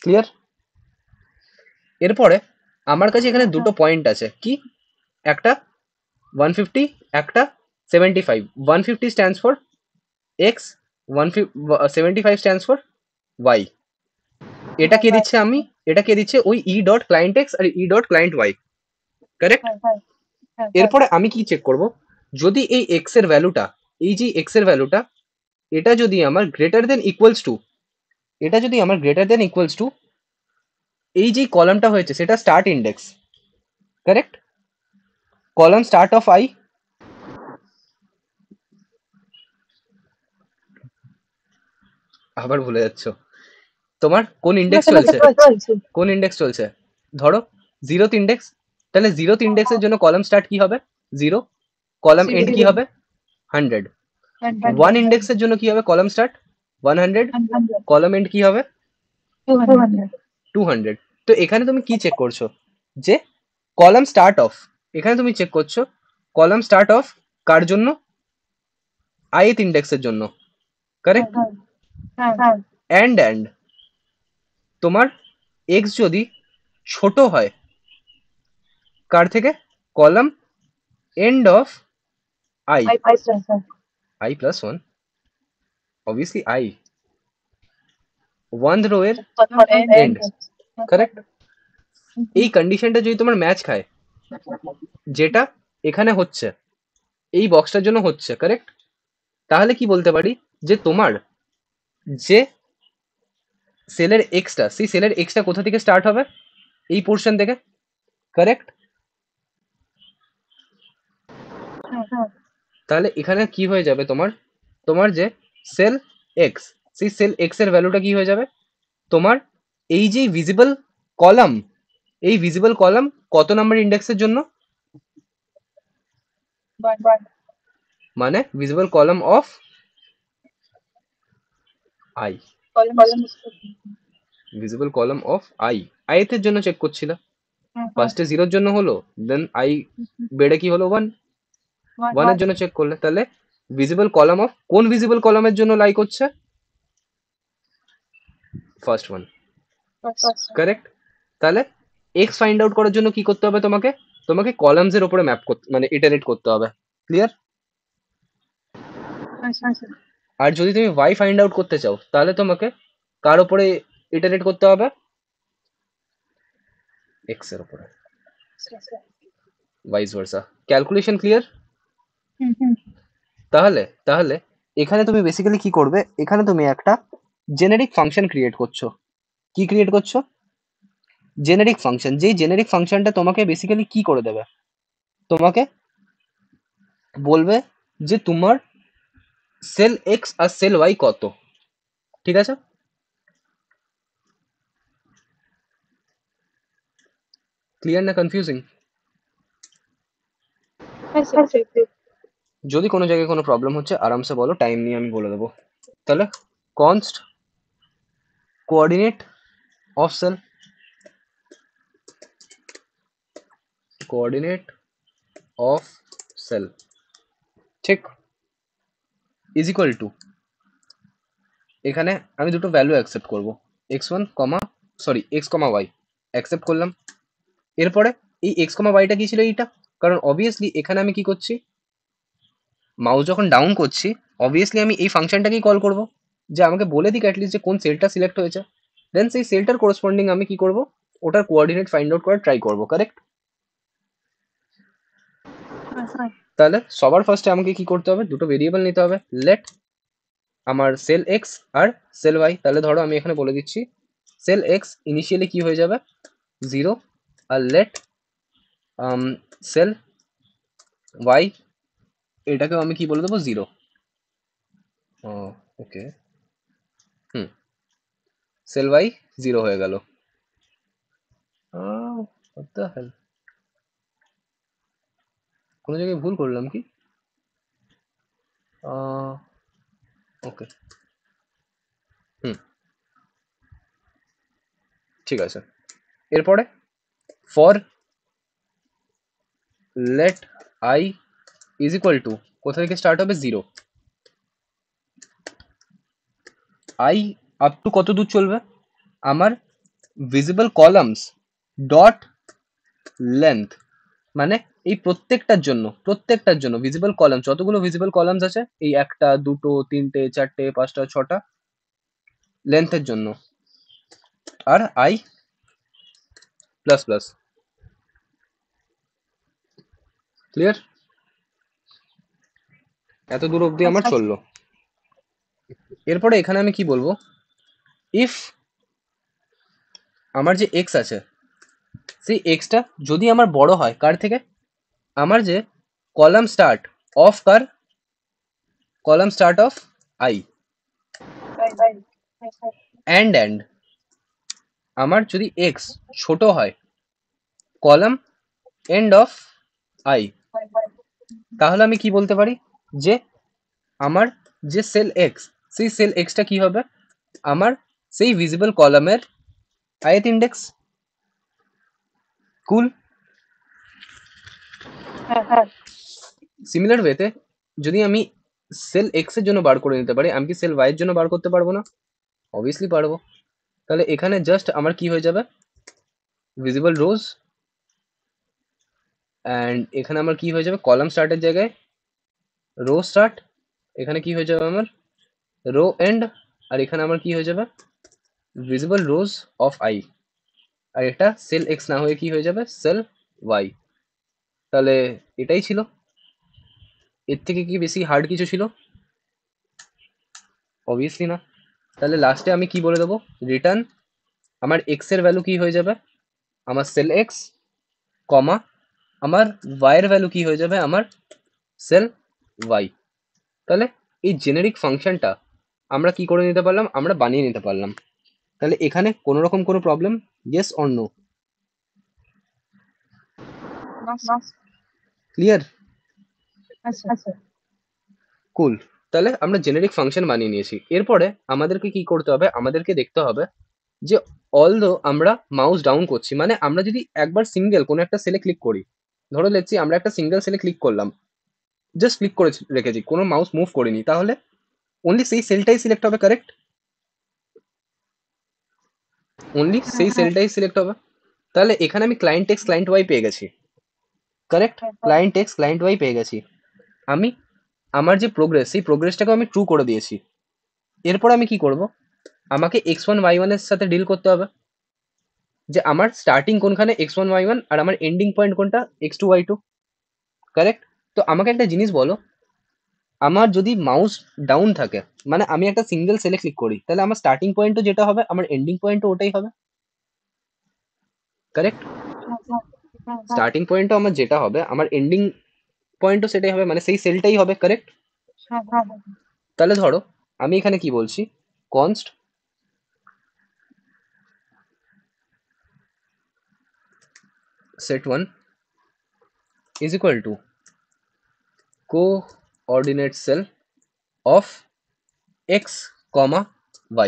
ক্লিয়ার? এরপরে আমার কাছে এখানে দুটো পয়েন্ট আছে, কি একটা 150, একটা 75। 150 stands for X, 175 stands for Y. এটা কে দিচ্ছে, আমি এটা কে দিচ্ছে, ওই ই ডট ক্লায়েন্ট এক্স আর E dot client Y. Correct? এরপরে আমি কি চেক করব, যদি এই এক্স এর ভ্যালুটা, এই যে এক্স এর ভ্যালুটা, এটা যদি আমার গ্রেটার দেন ইকুয়ালস টু, এটা যদি আমার গ্রেটার দেন ইকুয়ালস টু এই যে কলামটা হয়েছে সেটা start index, correct? Column start of I, আবার ভুলে যাচ্ছ, তোমার কোন ইন্ডেক্স চলছে, কোন ইন্ডেক্স চলছে, ধরো 0th ইন্ডেক্স, তাহলে 0th ইন্ডেক্সের জন্য কলাম স্টার্ট কি হবে, 0, কলাম এন্ড কি হবে, 100। 1 ইন্ডেক্সের জন্য কি হবে, কলাম স্টার্ট 100, কলাম এন্ড কি হবে 200। তো এখানে তুমি কি চেক করছো, যে কলাম স্টার্ট অফ, এখানে তুমি চেক করছো কলাম স্টার্ট অফ কার জন্য, ith ইন্ডেক্সের জন্য, কারেক্ট? অ্যান্ড তোমার এক্স যদি ছোট হয় কার থেকে, column end of I, I plus one, obviously I, one row এর এন্ড, কারেক্ট? এই কন্ডিশনটা যদি তোমার ম্যাচ খায়, যেটা এখানে হচ্ছে, এই বক্সটার জন্য হচ্ছে, কারেক্ট? তাহলে কি বলতে পারি, যে তোমার যে সেলের এক্সটা, সেই সেলের এক্সটা কোথা থেকে স্টার্ট হবে, এই পোর্শন থেকে, কারেক্ট? তাহলে এখানে কি হয়ে যাবে, তোমার তোমার যে সেল এক্স, সেই সেল এক্স এর ভ্যালুটা কি হয়ে যাবে, তোমার এই যে ভিজিবল কলাম, এই ভিজিবল কলাম কত নাম্বার ইন্ডেক্সের জন্য, মানে visible column of I, visible column of I, ith এর জন্য চেক করছিল, ফার্স্টে 0-র জন্য হলো, দেন আই বেড়ে কি হলো 1, 1 এর জন্য চেক করলে, তাহলে ভিজিবল কলাম অফ কোন ভিজিবল কলামের জন্য লাই করছে, ফার্স্ট ওয়ান, কারেক্ট? তাহলে এক্স ফাইন্ড আউট করার জন্য কি করতে হবে, তোমাকে তোমাকে কলামস এর উপরে ম্যাপ করতে, মানে ইটারেট করতে হবে। ক্লিয়ার? আর যদি তুমি ওয়াই ফাইন্ড আউট করতে চাও, তাহলে তোমাকে কার উপরে ইটারেট করতে হবে, এক্স এর উপরে, ভাইস ভার্সা। Calculation clear? তাহলে তাহলে এখানে তুমি বেসিক্যালি কি করবে, এখানে তুমি একটা জেনেরিক ফাংশন ক্রিয়েট করছো। কি ক্রিয়েট করছো, জেনেরিক ফাংশন। যেই জেনেরিক ফাংশনটা তোমাকে বেসিক্যালি কি করে দেবে, তোমাকে বলবে যে তোমার সেল এক্স আর সেল ওয়াই কত, ঠিক আছে? ক্লিয়ার না কনফিউজিং? যদি কোনো জায়গায় কোনো প্রবলেম হচ্ছে আরামসে বলো, টাইম নিয়ে আমি বলে দেবো। তাহলে const coordinate of cell, coordinate of cell, ঠিক, ইজ ইকুয়াল টু, এখানে আমি দুটো ভ্যালু অ্যাকসেপ্ট করবো, x1 comma, sorry x comma y accept করলাম। এরপরে এই এক্স কমা ওয়াইটা কি ছিল, এইটা, কারণ অবভিয়াসলি এখানে আমি কি করছি, মাউস যখন ডাউন করছি অবভিয়াসলি আমি এই ফাংশনটাকেই কল করব, যে আমাকে বলে দিক অ্যাটলিস্ট যে কোন সেলটা সিলেক্ট হয়েছে। দেন সেই সেলটার করসপন্ডিং আমি কি করব, ওটার কোঅর্ডিনেট ফাইন্ড আউট করার ট্রাই করব, কারেক্ট? তাহলে সবার ফার্স্টে আমাকে কি করতে হবে, দুটো ভেরিয়েবল নিতে হবে, লেট আমার সেল এক্স আর সেল ওয়াই। তাহলে ধরো আমি এখানে বলে দিচ্ছি সেল এক্স ইনিশিয়ালি কি হয়ে যাবে 0, আর লেট সেল ওয়াই এটাকেও আমি কি বলে দেবো 0। ওকে, হুম, সেল ওয়াই 0 হয়ে গেল। what the hell? কোনো জায়গায় ভুল করলাম কি? ওকে, হুম, ঠিক আছে। এরপরে for let I is equal to, কোথা থেকে স্টার্ট হবে 0, আই আপ টু কত দূর চলবে, আমার ভিজিবল কলামস ডট লেন্থ, মানে এই প্রত্যেকটার জন্য ভিজিবল কলাম, যতগুলো ভিজিবল কলামস আছে এই একটা দুটো তিনটে চারটে পাঁচটা ছটা লেন্থের জন্য, আর আই প্লাস প্লাস। ক্লিয়ার? এত দূর অবধি আমার চললো। এরপরে এখানে আমি কি বলবো, ইফ আমার যে এক্স আছে সেই এক্সটা যদি আমার বড় হয় কার থেকে, আমার যে column start of car, column start of I, and আমার যদি এক্স ছোট হয় কলাম এন্ড অফ আই, তাহলে আমি কি বলতে পারি যে আমার যে সেল এক্স, সেই সেল এক্সটা কি হবে, আমার সেই ভিজিবল কলামের ith ইন্ডেক্স। কুল? সিমিলার ওয়েতে যদি আমি সেল এক্স এর জন্য বার করে নিতে পারি, আমি কি সেল ওয়াই এর জন্য বার করতে পারবো না? অবভিয়াসলি পারবো। তাহলে এখানে জাস্ট আমার কি হয়ে যাবে, ভিজিবল রোজ, অ্যান্ড এখানে আমার কি হয়ে যাবে, কলাম স্টার্টের জায়গায় রো স্টার্ট, এখানে কি হয়ে যাবে আমার রো এন্ড, আর এখানে আমার কি হয়ে যাবে ভিজিবল রোজ অফ আই, আর এটা সেল এক্স না হয়ে কি হয়ে যাবে সেল ওয়াই। তাহলে এটাই ছিল, এর থেকে কি বেশি হার্ড কিছু ছিল? অবভিয়াসলি না। তাহলে লাস্টে আমি কি বলে দেবো, রিটার্ন আমার এক্স এর ভ্যালু কি হয়ে যাবে, আমার সেল এক্স, কমা আমার ওয়াই এর ভ্যালু কি হয়ে যাবে, আমার সেল ওয়াই। তাহলে এই জেনেরিক ফাংশনটা আমরা কি করে নিতে পারলাম, আমরা বানিয়ে নিতে পারলাম। তাহলে এখানে কোনো রকম কোনো problem, yes or no? Clear? Cool. তাহলে আমরা জেনেরিক ফাংশন বানিয়ে নিয়েছি। এরপরে আমাদেরকে কি করতে হবে, আমাদেরকে দেখতে হবে যে অলদো আমরা মাউস ডাউন করছি, মানে আমরা যদি একবার সিঙ্গেল কোনো একটা সেলে ক্লিক করি, ধরো লেটস সে আমরা একটা সিঙ্গেল সেলে ক্লিক করলাম, জাস্ট ক্লিক করে রেখেছি, কোনো মাউস মুভ করিনি, তাহলে অনলি সেই সেলটাই সিলেক্ট হবে, কারেক্ট? অনলি সেই সেলটাই সিলেক্ট হবে। তাহলে এখানে আমি ক্লায়েন্ট এক্স ক্লায়েন্ট ওয়াই পেয়ে গেছি, correct? Client x client y পেয়ে গেছি আমি। আমার যে প্রোগ্রেস, সেই প্রোগ্রেসটাকে আমি ট্রু করে দিয়েছি। এরপর আমি কি করব, আমাকে x1 y1 এর সাথে ডিল করতে হবে, যে আমার স্টার্টিং কোনখানে x1 y1 আর আমার এন্ডিং পয়েন্ট কোনটা x2 y2, কারেক্ট? তো আমাকে একটা জিনিস বলো, আমার যদি মাউস ডাউন থাকে, মানে আমি একটা সিঙ্গেল সেলে ক্লিক করি, তাহলে আমার স্টার্টিং পয়েন্টও যেটা হবে আমার এন্ডিং পয়েন্টও ওটাই হবে, কারেক্ট? স্টার্টিং পয়েন্টও আমার যেটা হবে আমার এন্ডিং পয়েন্টও সেটাই হবে, মানে সেই সেলটাই হবে, কারেক্ট? তাহলে ধরো আমি এখানে কি বলছি, const set1 is equal to coordinate cell of x,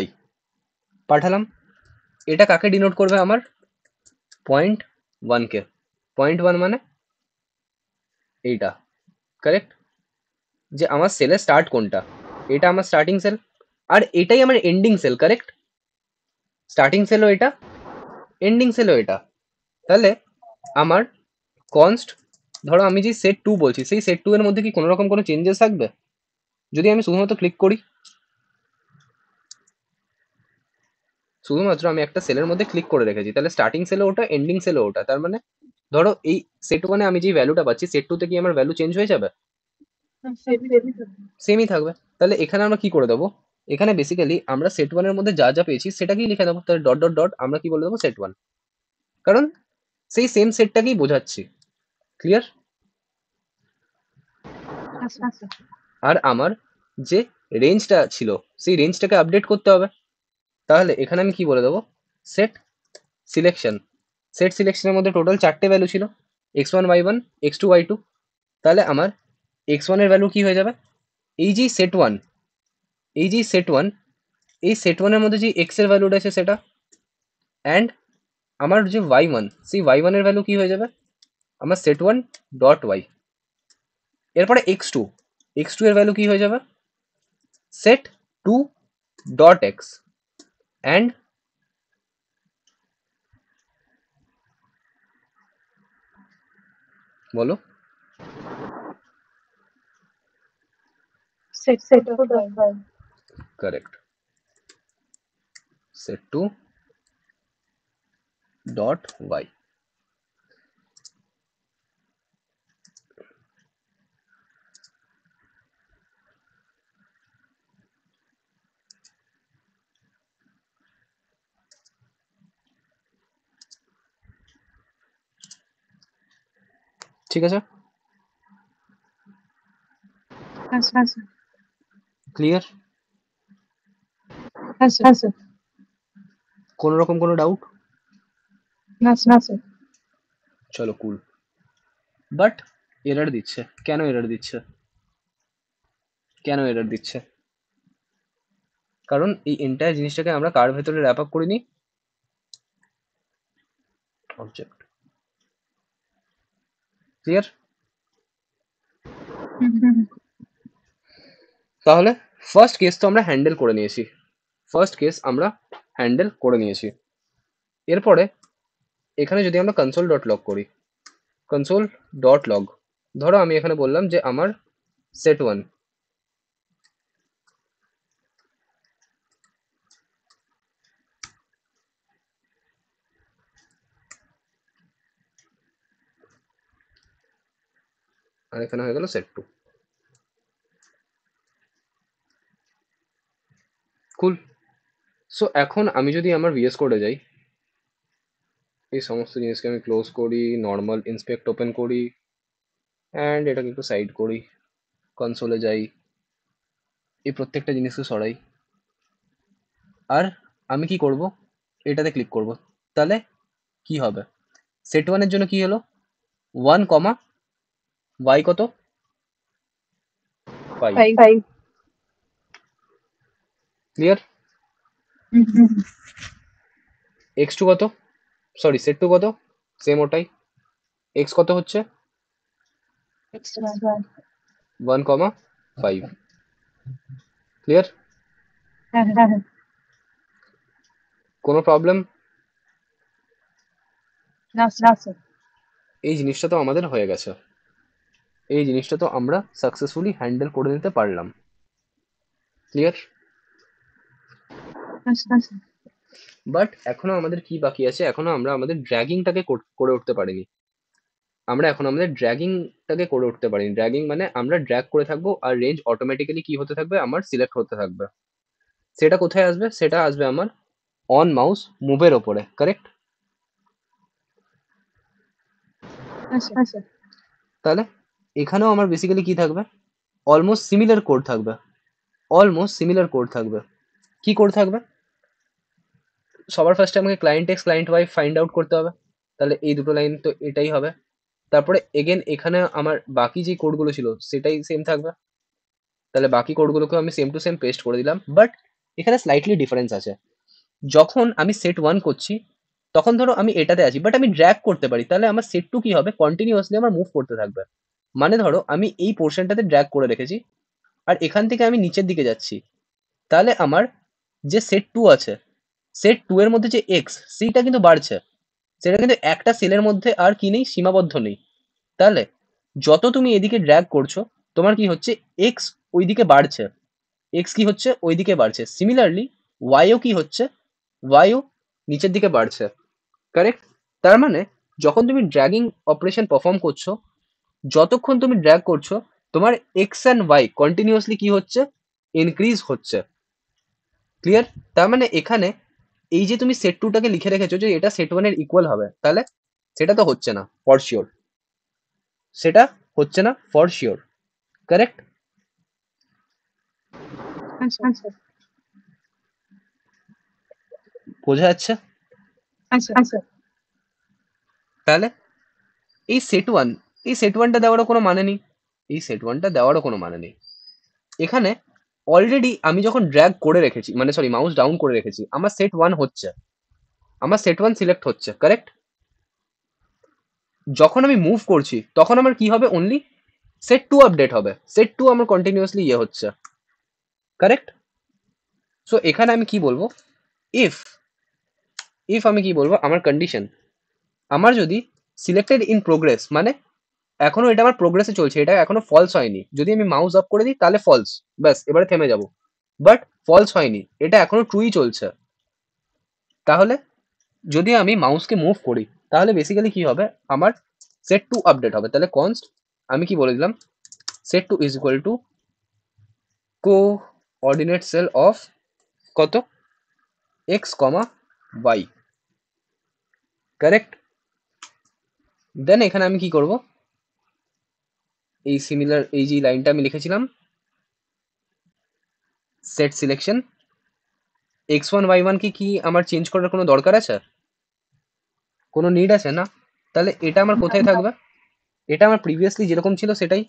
y পাঠালাম। এটা কাকে ডিনোট করবে, আমার পয়েন্ট ওয়ান কে। পয়েন্ট ওয়ান মানে এইটা, কারেক্ট? যে আমার সেলের স্টার্ট কোনটা, এটা আমার স্টার্টিং সেল, আর এটাই আমার এন্ডিং সেল, কারেক্ট? স্টার্টিং সেলও এটা, এন্ডিং সেলও এটা। তাহলে আমার কনস্ট ধরো আমি যে সেট টু বলছি, সেই সেট টু এর মধ্যে কি কোনো রকম কোনো চেঞ্জেস থাকবে? যদি আমি শুধুমাত্র ক্লিক করি, শুধুমাত্র আমি একটা সেলের মধ্যে ক্লিক করে রেখেছি, তাহলে স্টার্টিং সেলে ওটা, এন্ডিং সেলে ওটা, তার মানে ধরো এই সেট ওয়ানে আমি যে ভ্যালুটা পাচ্ছি, সেট টু তে কি আমার ভ্যালু চেঞ্জ হয়ে যাবে? সেমই থাকবে। তাহলে এখানে আমরা কি করে দেবো, এখানে বেসিক্যালি আমরা সেট ওয়ানের মধ্যে যা যা পেয়েছি সেটাকেই লিখে দেবো, তাহলে ডট ডট ডট আমরা কি বলে দেবো, সেট ওয়ান, কারণ সেই সেম সেটটাকেই বোঝাচ্ছি। ক্লিয়ার? আর আমার যে রেঞ্জটা ছিল, সেই রেঞ্জটাকে আপডেট করতে হবে, তাহলে এখানে আমি কি বলে দেবো, সেট সিলেকশন। সেট সিলেকশনের মধ্যে টোটাল 4টে ভ্যালু ছিল, x1 y1 x2 y2, তাহলে আমার x1 এর ভ্যালু কি হয়ে যাবে, এই যে সেট ওয়ান, এই যে সেট ওয়ান, এই সেট ওয়ানের মধ্যে যে এক্স এর ভ্যালুটা আছে সেটা, অ্যান্ড আমার যে ওয়াই ওয়ান, সেই ওয়াই ওয়ানের ভ্যালু কি হয়ে যাবে, আমার সেট ওয়ান ডট ওয়াই। এরপরে এক্স টু, এক্স টু এর ভ্যালু কি হয়ে যাবে, set two dot X, and বলো, correct, set two dot Y. ঠিক আছে, ক্লিয়ার? কোনো রকম কোনো ডাউট? চলো কুল। বাট এরর দিচ্ছে, কেন এরর দিচ্ছে, কেন এরর দিচ্ছে? কারণ এই এন্টায়ার জিনিসটাকে আমরা কার ভেতরে র্যাপ আপ করিনি, অবজেক্ট। ক্লিয়ার? তাহলে ফার্স্ট কেস তো আমরা হ্যান্ডেল করে নিয়েছি, ফার্স্ট কেস আমরা হ্যান্ডেল করে নিয়েছি। এরপরে এখানে যদি আমরা কনসোল ডট লগ করি, কনসোল ডট লগ, ধরো আমি এখানে বললাম যে আমার সেট ওয়ান, আর এখানে হয়ে গেল সেট টু। কুল। সো এখন আমি যদি আমার ভিএস কোডে যাই, এই সমস্ত জিনিসকে আমি ক্লোজ করি, নর্মাল ইন্সপেক্ট ওপেন করি, অ্যান্ড এটাকে একটু সাইড করি, কনসোলে যাই, এই প্রত্যেকটা জিনিসকে সরাই, আর আমি কি করব, এটাতে ক্লিক করব, তাহলে কি হবে, সেট ওয়ানের জন্য কি হলো, ওয়ান কমা ওয়াই কত, 5। ক্লিয়ার? এক্স টু কত, সরি সেট টু কত, সেম ওটাই, এক্স কত হচ্ছে, 1,5। ক্লিয়ার? কোনো প্রবলেম? এই জিনিসটা তো আমাদের হয়ে গেছে, এই জিনিসটা তো আমরা সাকসেসফুলি হ্যান্ডেল করে নিতে পারলাম। ক্লিয়ার? বাট এখনো আমাদের কি বাকি আছে, এখনো আমরা আমাদের ড্র্যাগিংটাকে করে উঠতে পারিনি, আমরা এখন আমাদের ড্র্যাগিংটাকে করে উঠতে পারিনি। ড্র্যাগিং মানে আমরা ড্র্যাগ করে থাকবো আর রেঞ্জ অটোমেটিক্যালি কি হতে থাকবে, আমার সিলেক্ট হতে থাকবে। সেটা কোথায় আসবে, সেটা আসবে আমার অন মাউস মুভের ওপরে, কারেক্ট? তাহলে এখানেও আমার বেসিক্যালি কি থাকবে, অলমোস্ট সিমিলার কোড থাকবে, অলমোস্ট সিমিলার কোড থাকবে। কি কোড থাকবে, সবার ফার্স্টে আমাকে client x client y find out করতে হবে, তাহলে এই দুটো লাইন তো এটাই হবে। তারপরে এগেন এখানে আমার বাকি যে কোডগুলো ছিল সেটাই সেম থাকবে, তাহলে বাকি কোডগুলোকে আমি সেম টু সেম পেস্ট করে দিলাম। বাট এখানে স্লাইটলি ডিফারেন্স আছে, যখন আমি সেট ওয়ান করছি তখন ধরো আমি এটাতে আছি, বাট আমি ড্র্যাগ করতে পারি, তাহলে আমার সেট টু কি হবে, কন্টিনিউয়াসলি আমার মুভ করতে থাকবে। মানে ধরো আমি এই পোর্শনটাতে ড্র্যাগ করে রেখেছি, আর এখান থেকে আমি নিচের দিকে যাচ্ছি, তাহলে আমার যে সেট টু আছে, সেট টু এর মধ্যে যে এক্স, সেইটা কিন্তু বাড়ছে, সেটা কিন্তু একটা সেলের মধ্যে আর কি নেই, সীমাবদ্ধ নেই। তাহলে যত তুমি এদিকে ড্র্যাগ করছো তোমার কি হচ্ছে, এক্স ওইদিকে বাড়ছে, এক্স কি হচ্ছে ওইদিকে বাড়ছে, সিমিলারলি ওয়াইও কি হচ্ছে, ওয়াইও নিচের দিকে বাড়ছে, কারেক্ট? তার মানে যখন তুমি ড্র্যাগিং অপারেশন পারফর্ম করছো, যতক্ষণ তুমি ড্র্যাগ করছো তোমার এক্স অ্যান্ড ওয়াই কন্টিনিউয়াসলি কি হচ্ছে, ইনক্রিজ হচ্ছে। ক্লিয়ার? তার মানে এখানে এই যে তুমি সেট টুটাকে লিখে রেখেছো যে এটা সেট ওয়ান এর ইকুয়াল হবে, তাহলে সেটা তো হচ্ছে না ফর শিওর, সেটা হচ্ছে না ফর শিওর, কারেক্ট? আচ্ছা বোঝা যাচ্ছে? আচ্ছা তাহলে এই সেট ওয়ান, এই সেট ওয়ানটা দেওয়ারও কোনো মানে নেই, এই সেট ওয়ানটা দেওয়ারও কোনো মানে নেই। এখানে অলরেডি আমি যখন ড্র্যাগ করে রেখেছি, মানে সরি মাউস ডাউন করে রেখেছি, আমার সেট ওয়ান হচ্ছে, আমার সেট ওয়ান সিলেক্ট হচ্ছে, কারেক্ট? যখন আমি মুভ করছি তখন আমার কি হবে, অনলি সেট টু আপডেট হবে, সেট টু আমার কন্টিনিউয়াসলি ইয়ে হচ্ছে, কারেক্ট? সো এখানে আমি কি বলবো, ইফ, ইফ আমি কি বলবো, আমার কন্ডিশন, আমার যদি সিলেক্টেড ইন প্রোগ্রেস, মানে এখনো এটা আমার প্রোগ্রেসে চলছে, এটা এখনো ফলস হয়নি, যদি আমি মাউস আপ করে দিই তাহলে ফলস, ব্যাস এবারে থেমে যাব, বাট ফলস হয়নি, এটা এখনো ট্রুই চলছে, তাহলে যদি আমি মাউসকে মুভ করি তাহলে বেসিক্যালি কি হবে, আমার সেট টু আপডেট হবে। তাহলে কনস্ট আমি কি বলে দিলাম, set two is equal to coordinate cell of কত, x comma y, correct? Then এখানে আমি কি করব, এই সিমিলার এই যে লাইনটা আমি লিখেছিলাম, set selection x one y one কি আমার চেঞ্জ করার কোনো দরকার আছে, কোনো নিড আছে না? তাহলে এটা আমার কোথায় থাকবে, এটা আমার প্রিভিয়াসলি যেরকম ছিল সেটাই,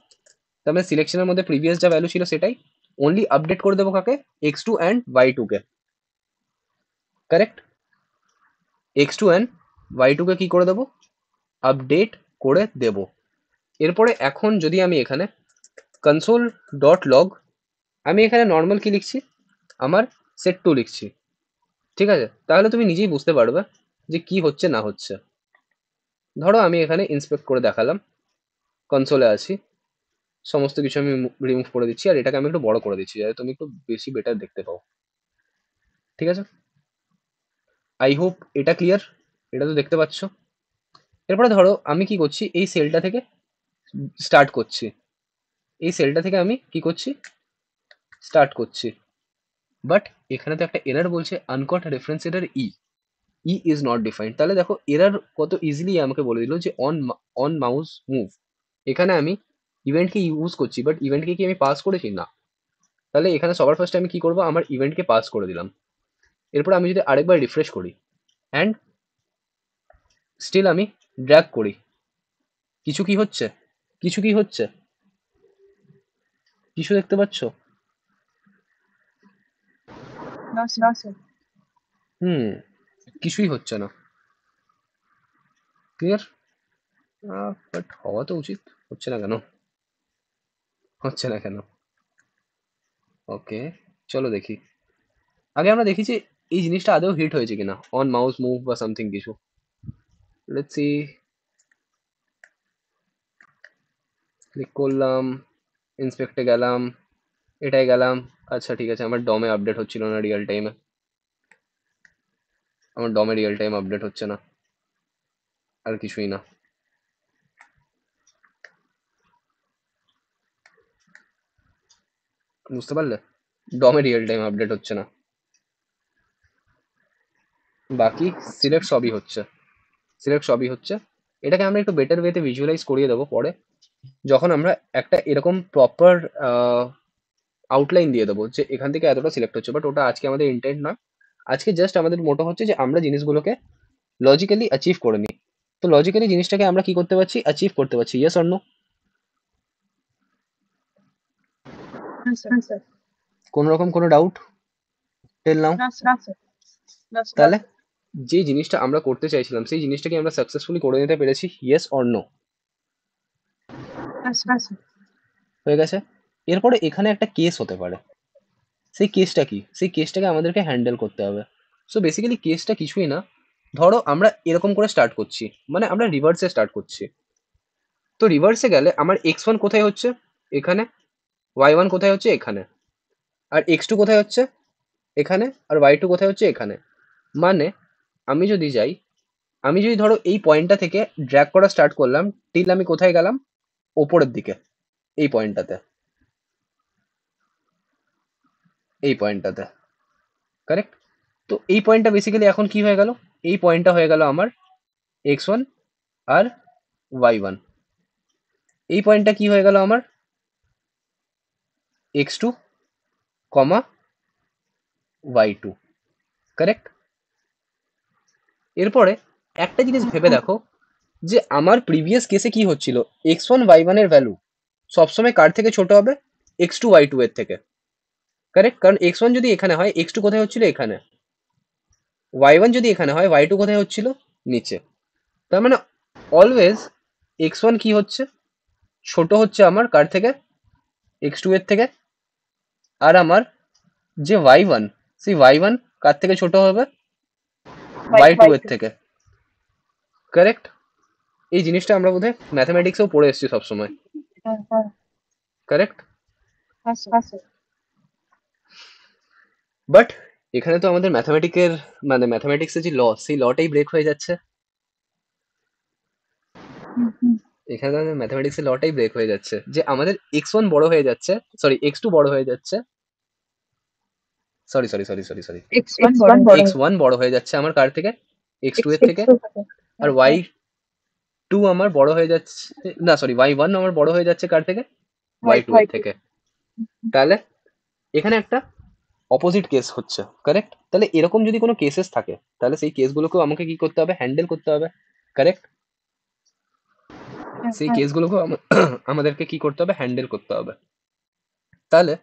তার মানে সিলেকশনের মধ্যে প্রিভিয়াস যা ভ্যালু ছিল সেটাই, অনলি আপডেট করে দেবো কাকে, X two and Y two কে, correct? X two and Y two কে কি করে দেবো, আপডেট করে দেব। এরপরে এখন যদি আমি এখানে কনসোল ডট লগ, আমি এখানে নর্মাল কি লিখছি, আমার সেট টু লিখছি, ঠিক আছে? তাহলে তুমি নিজেই বুঝতে পারবে যে কি হচ্ছে না হচ্ছে। ধরো আমি এখানে ইন্সপেক্ট করে দেখালাম, কনসোলে আছি, সমস্ত কিছু আমি রিমুভ করে দিচ্ছি, আর এটাকে আমি একটু বড় করে দিচ্ছি যাতে তুমি একটু বেশি বেটার দেখতে পাও, ঠিক আছে? আই হোপ এটা ক্লিয়ার, এটা তো দেখতে পাচ্ছ। এরপরে ধরো আমি কি করছি, এই সেলটা থেকে স্টার্ট করছি, এই সেলটা থেকে আমি কি করছি, স্টার্ট করছি, বাট এখানে তো একটা এরর বলছে, আনকট reference error E, E is not defined. তাহলে দেখো এরর কত ইজিলি আমাকে বলে দিল যে অন, অন মাউস মুভ, এখানে আমি ইভেন্টকে ইউজ করছি, বাট ইভেন্টকে কি আমি পাস করেছি না, তাহলে এখানে সবার ফার্স্টে আমি কি করবো, আমার ইভেন্টকে পাস করে দিলাম। এরপর আমি যদি আরেকবার রিফ্রেশ করি অ্যান্ড স্টিল আমি ড্র্যাগ করি, কিছু কি হচ্ছে, কিছু কি হচ্ছে, কিছু দেখতে পাচ্ছ? না স্যার হুম, কিছুই হচ্ছে না, ক্লিয়ার? বাট হওয়া তো উচিত, হচ্ছে না কেন, হচ্ছে না কেন? ওকে, চলো দেখি, আগে আমরা দেখি যে এই জিনিসটা আদৌ হিট হয়েছে কিনা, অন মাউস মুভ বা সামথিং কিছু। লেটস সি, ক্লিক করলাম, ইন্সপেক্টে গেলাম, এটাই গেলাম, আচ্ছা ঠিক আছে, আমার ডমে আপডেট হচ্ছিল না রিয়েল টাইমে, আমার ডমে রিয়েল টাইম আপডেট হচ্ছে না, আর কিছুই না। বুঝতে পারলে, ডমে রিয়েল টাইম আপডেট হচ্ছে না, বাকি সিলেক্ট সবই হচ্ছে, সিলেক্ট সবই হচ্ছে। এটাকে আমরা একটু বেটার ওয়েতে ভিজুয়ালাইজ করিয়ে দেবো পরে, যখন আমরা একটা এরকম প্রপার আউটলাইন দিয়ে দেবো যে এখান থেকে এতটা সিলেক্ট হচ্ছে, বাট ওটা আজকে আমাদের ইন্টেন্ট নয়, আজকে জাস্ট আমাদের মোটো হচ্ছে যে আমরা জিনিসগুলোকে লজিক্যালি অ্যাচিভ করে নিই। তো লজিক্যালি জিনিসটাকে আমরা কি করতে পারছি, অ্যাচিভ করতে পারছি, ইয়েস অর নো? হ্যাঁ স্যার কোনো রকম কোনো ডাউট টেল নাও? না স্যার তাহলে যে জিনিসটা আমরা করতে চাইছিলাম সেই জিনিসটাকে আমরা সাকসেসফুলি করে নিতে পেরেছি, ইয়েস অর নো? হ্যাঁ স্যার হয়ে গেছে। এরপরে এখানে একটা কেস হতে পারে, সেই কেসটা কি, সেই কেসটাকে আমাদেরকে হ্যান্ডেল করতে হবে। সো বেসিক্যালি কেসটা কিছুই না, ধরো আমরা এরকম করে স্টার্ট করছি, মানে আমরা রিভার্সে স্টার্ট করছি, তো রিভার্সে গেলে আমার x1 কোথায় হচ্ছে? এখানে। y1 কোথায় হচ্ছে? এখানে। আর x2 কোথায় হচ্ছে? এখানে। আর y2 কোথায় হচ্ছে? এখানে। মানে আমি যদি যাই, আমি যদি ধরো এই পয়েন্টটা থেকে ড্র্যাগ করা স্টার্ট করলাম, টিল আমি কোথায় গেলাম? ওপরের দিকে। এই পয়েন্টটাতে। এই পয়েন্টটাতে। কারেক্ট? তো এই পয়েন্টটা বেসিক্যালি এখন কি হয়ে গেল? এই পয়েন্টটা হয়ে গেল আমার x1 আর y1। এই পয়েন্টটা কি হয়ে গেল আমার? x2, y2। কারেক্ট? এরপরে একটা জিনিস ভেবে দেখো যে আমার প্রিভিয়াস কেসে কি হচ্ছিল, x1 y1 এর ভ্যালু সবসময় কার থেকে ছোট হবে? x2 y2 এর থেকে। কারেক্ট? কারণ x1 যদি এখানে হয়, x2 কোথায় হচ্ছিল? এখানে। y1 যদি এখানে হয়, y2 কোথায় হচ্ছিল? নিচে। তার মানে অলওয়েজ x1 কি হচ্ছে? ছোট হচ্ছে আমার কার থেকে? x2 এর থেকে। আর আমার যে y1, সেই y1 কার থেকে ছোট হবে? y2 এর থেকে। কারেক্ট? এই জিনিসটা আমরা বোধহয় ম্যাথমেটিক্সেও পড়ে এসেছি সবসময়। কারেক্ট? বাট এখানে তো আমাদের ম্যাথমেটিক্সের যে ল, সেই লটাই ব্রেক হয়ে যাচ্ছে। এখানে আমাদের ম্যাথমেটিক্সের লটাই ব্রেক হয়ে যাচ্ছে যে আমাদের x1 বড় হয়ে যাচ্ছে, সরি x2 বড় হয়ে যাচ্ছে, সরি x1 বড় x1 বড় হয়ে যাচ্ছে আমার কার থেকে? x2 এর থেকে। আর y2 আমার বড় হয়ে যাচ্ছে, না সরি y1 আমার বড় হয়ে যাচ্ছে কার থেকে? y2 এর থেকে। তাহলে এখানে একটা অপোজিট কেস হচ্ছে। কারেক্ট? তাহলে এরকম যদি কোনো কেসেস থাকে, তাহলে সেই কেসগুলোকেও আমাকে কি করতে হবে? হ্যান্ডেল করতে হবে। কারেক্ট? সেই কেসগুলোকেও আমাদেরকে কি করতে হবে? হ্যান্ডেল করতে হবে। তাহলে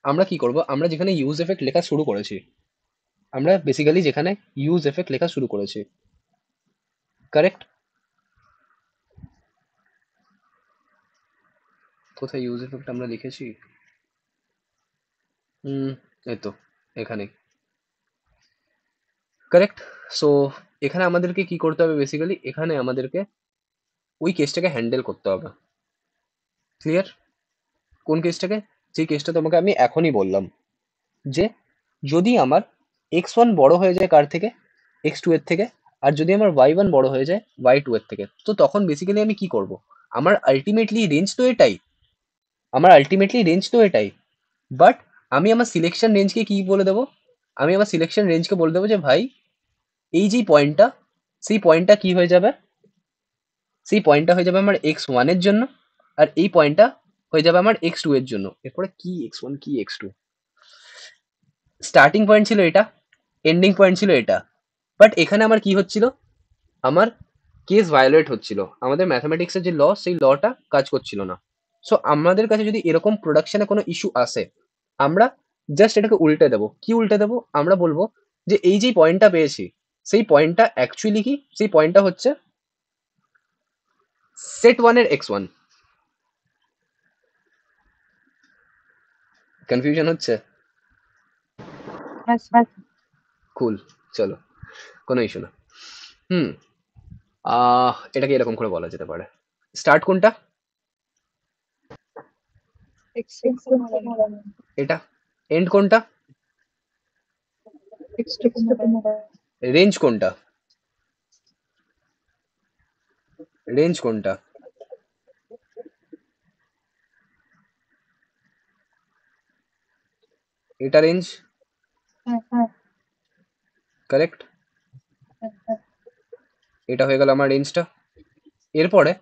আমরা কি করব? আমরা যেখানে ইউজ এফেক্ট লেখা শুরু করেছি, আমরা বেসিক্যালি যেখানে ইউজ এফেক্ট লেখা শুরু করেছি। কারেক্ট? কোথায় ইউজ এফেক্ট আমরা লিখেছি? এই তো, এখানে। কারেক্ট? সো এখানে আমাদেরকে কি করতে হবে? বেসিক্যালি এখানে আমাদেরকে ওই কেসটাকে হ্যান্ডেল করতে হবে। ক্লিয়ার? কোন কেসটাকে? যে কেসটা তোমাকে আমি এখনই বললাম, যে যদি আমার x1 বড় হয়ে যায় কার থেকে? x2 এর থেকে। আর যদি আমার y1 বড় হয়ে যায় y2 এর থেকে, তো তখন বেসিক্যালি আমি কি করব? আমার আলটিমেটলি রেঞ্জ তো এটাই। বাট আমি আমার সিলেকশন রেঞ্জকে কি বলে দেবো? আমি আমার সিলেকশন রেঞ্জকে বলে দেবো যে ভাই, এই যে পয়েন্টটা, সেই পয়েন্টটা কি হয়ে যাবে? সেই পয়েন্টটা হয়ে যাবে আমার x1 এর জন্য। আর এই পয়েন্টটা হয়ে যাবে আমার x2 এর জন্য। এরপরে কি x1 কি x2? স্টার্টিং পয়েন্ট ছিল এটা, এন্ডিং পয়েন্ট ছিল এটা। বাট এখানে আমার কি হচ্ছিল? আমার কেস ভায়োলেট হচ্ছিল। আমাদের ম্যাথমেটিক্সের যে ল, সেই লটা কাজ করছিল না। সো আমাদের কাছে যদি এরকম প্রোডাকশনে কোনো ইস্যু আসে, আমরা জাস্ট এটাকে উল্টে দেবো। কি উল্টে দেবো? আমরা বলবো যে এই যে পয়েন্টটা পেয়েছি, সেই পয়েন্টটা অ্যাকচুয়ালি কি? সেই পয়েন্টটা হচ্ছে সেট ওয়ান এর x1। কনফিউশন হচ্ছে? কুল, চলো, কোনো ইস্যু না। হুম। এটাকে এরকম করে বলা যেতে পারে, স্টার্ট কোনটা? এটা। এন্ড কোনটা? রেঞ্জ কোনটা? রেঞ্জ কোনটা? এটা রেঞ্জ। কারেক্ট? এটা হয়ে গেল আমার রেঞ্জটা। এরপরে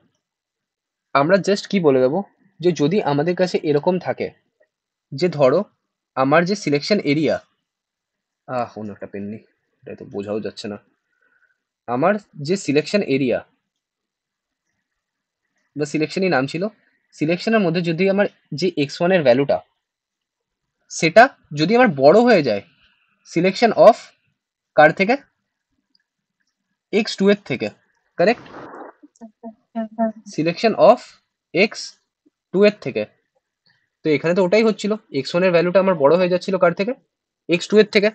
আমরা জাস্ট কি বলে দেবো, যে যদি আমাদের কাছে এরকম থাকে যে ধরো আমার যে সিলেকশন এরিয়া, অন্য একটা পেন নেই, এটা তো বোঝাও যাচ্ছে না। আমার যে সিলেকশন এরিয়া বা সিলেকশনই নাম ছিল, সিলেকশনের মধ্যে যদি আমার যে x1 এর ভ্যালুটা, সেটা যদি আমার বড় হয়ে যায় সিলেকশন অফ কার থেকে? x2 এর থেকে। কারেক্ট? সিলেকশন অফ x2 এর থেকে। তো এখানে তো ওটাই হচ্ছিল, x1 এর ভ্যালুটা আমার বড় হয়ে যাচ্ছিল কার থেকে? x2 এর থেকে।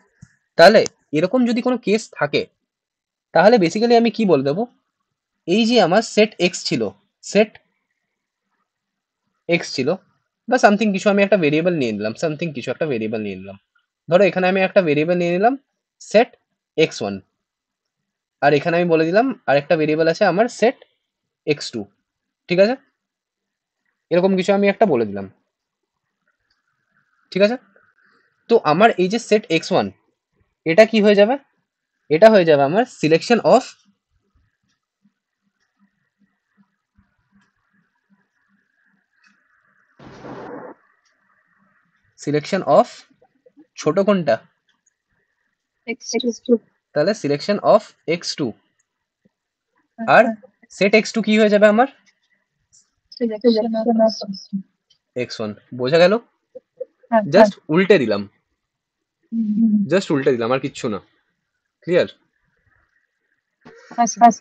তাহলে এরকম যদি কোনো কেস থাকে, তাহলে বেসিক্যালি আমি কি বলে দেবো? এই যে আমার সেট x ছিল, সেট এক্স ছিল বা সামথিং কিছু, আমি একটা ভেরিয়েবল নিয়ে নিলাম, সামথিং কিছু একটা ভেরিয়েবল নিয়ে নিলাম। ধরো এখানে আমি একটা ভেরিয়েবল নিয়ে নিলাম সেট x1, আর এখানে আমি বলে দিলাম আরেকটা ভেরিয়েবল আছে আমার সেট x2, ঠিক আছে? এরকম কিছু আমি একটা বলে দিলাম, ঠিক আছে? তো আমার এই যে সেট x1, এটা কি হয়ে যাবে? এটা হয়ে যাবে আমার সিলেকশন অফ ছোট কোনটা? x2 তাহলে selection of x2, R set x2 কি হয়ে যাবে আমার? selection of x1। বোঝা গেল? হ্যাঁ জাস্ট উল্টে দিলাম, হুম, জাস্ট উল্টে দিলাম, আর কিচ্ছু না। ক্লিয়ার? হ্যাঁ স্যার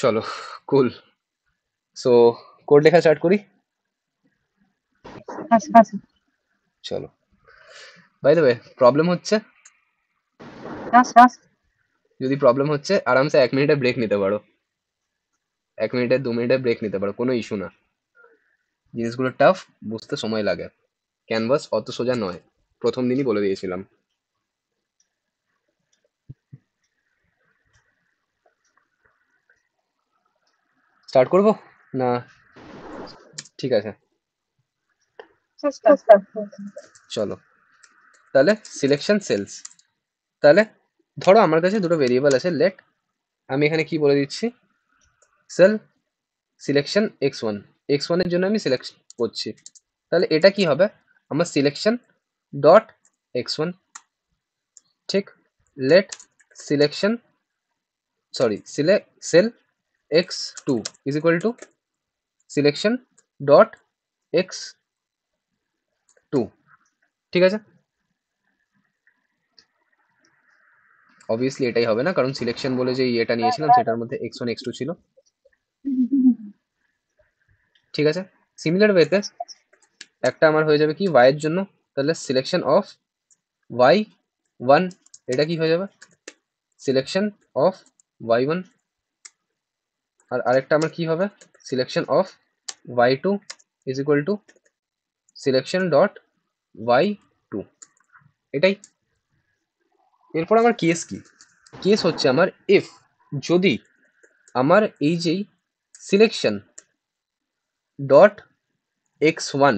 চলো, কুল। সো কোড লেখা স্টার্ট করি। হ্যাঁ স্যার চলো। বাই দ্য ওয়ে, প্রবলেম হচ্ছে? হ্যাঁ স্যার যদি প্রবলেম হচ্ছে আরামসে 1 মিনিটের ব্রেক নিতে পারো, 1 মিনিটের 2 মিনিটের ব্রেক নিতে পারো, কোনো ইস্যু না। জিনিসগুলো টাফ, বুঝতে সময় লাগে, ক্যানভাস অত সোজা নয়, প্রথম দিনই বলে দিয়েছিলাম। স্টার্ট করব না? ঠিক আছে, স্যার চলো। তাহলে সিলেকশন সেলস, তাহলে ধরো আমার কাছে দুটো ভেরিয়েবল আছে, লেট আমি এখানে কি বলে দিচ্ছি, সেল সিলেকশন x1, x1 এর জন্য আমি সিলেক্ট করছি, তাহলে এটা কি হবে আমার সিলেকশন ডট x1, ঠিক? Let selection, sorry, cell x2 is equal to selection dot x2, ঠিক আছে? অবভিয়াসলি এটাই হবে না, কারণ সিলেকশন বলে যে ইয়েটা নিয়েছিলাম সেটার মধ্যে x1 x2 ছিল, ঠিক আছে? সিমিলার ওয়েতে একটা আমার হয়ে যাবে কি y এর জন্য, তাহলে সিলেকশন অফ y1, এটা কি হয়ে যাবে সিলেকশন অফ y1, আর আরেকটা আমার কি হবে selection of y2 is equal to selection dot y2, এটাই। এরপর আমার কেস কি? কেস হচ্ছে আমার ইফ, যদি আমার এই যেই সিলেকশন ডট x1,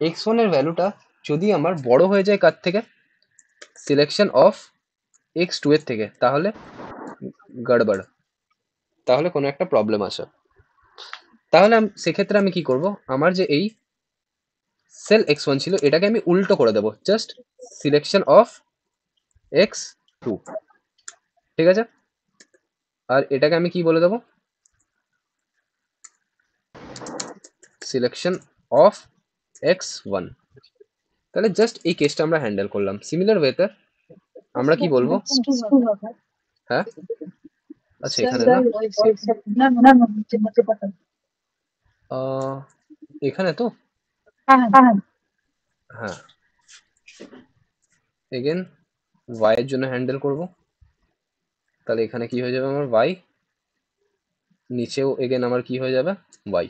x1 এর ভ্যালুটা যদি আমার বড় হয়ে যায় কার থেকে? সিলেকশন অফ x2 এর থেকে, তাহলে গড়বড়, তাহলে কোনো একটা প্রবলেম আছে। তাহলে সেক্ষেত্রে আমি কি করব, আমার যে এই সেল x1 ছিল এটাকে আমি উল্টো করে দেবো, জাস্ট সিলেকশন অফ x2, ঠিক আছে? আর এটাকে আমি কি বলে দেবো, সিলেকশন অফ x1। তাহলে জাস্ট এই কেসটা আমরা হ্যান্ডেল করলাম। সিমিলার ওয়েতে আমরা কি বলবো? হ্যাঁ, আচ্ছা এখানে না, না না না নিচে পাঠান এখানে তো, হ্যাঁ হ্যাঁ হ্যাঁ, এগেন y এর জন্য হ্যান্ডেল করব, তাহলে এখানে কি হয়ে যাবে আমার y, নিচেও এগেন আমার কি হয়ে যাবে y,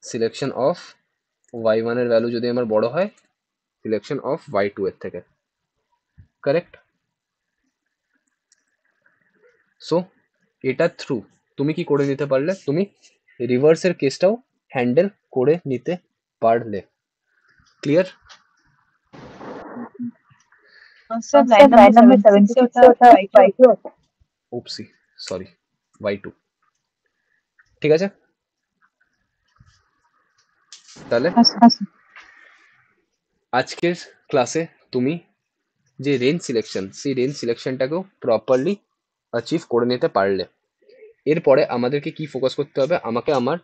সিলেকশন অফ y1 এর ভ্যালু যদি আমার বড় হয় সিলেকশন অফ y2 এর থেকে, কারেক্ট? সো এটা থ্রু তুমি কি করে নিতে পারলে, তুমি রিভার্সের কেসটাও হ্যান্ডেল করে নিতে পারলে। ক্লিয়ার? স্যার লাইন নাম্বার 76 এ ওটা y2 উপসি, সরি, y2, ঠিক আছে? তাহলে আজকের ক্লাসে তুমি যে রেঞ্জ সিলেকশন, সেই রেঞ্জ সিলেকশনটাকেও প্রপারলি অ্যাচিভ করে নিতে পারলে। এরপরে আমাদেরকে কি ফোকাস করতে হবে, আমাকে আমার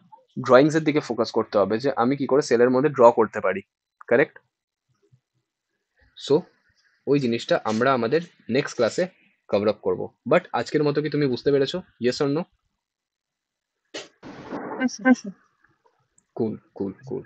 ড্রয়িংস এর দিকে ফোকাস করতে হবে, যে আমি কি করে সেলের মধ্যে ড্র করতে পারি, কারেক্ট? সো ওই জিনিসটা আমরা আমাদের নেক্সট ক্লাসে কভার আপ করবো। বাট আজকের মতো কি তুমি বুঝতে পেরেছো? Yes or no? Cool cool cool.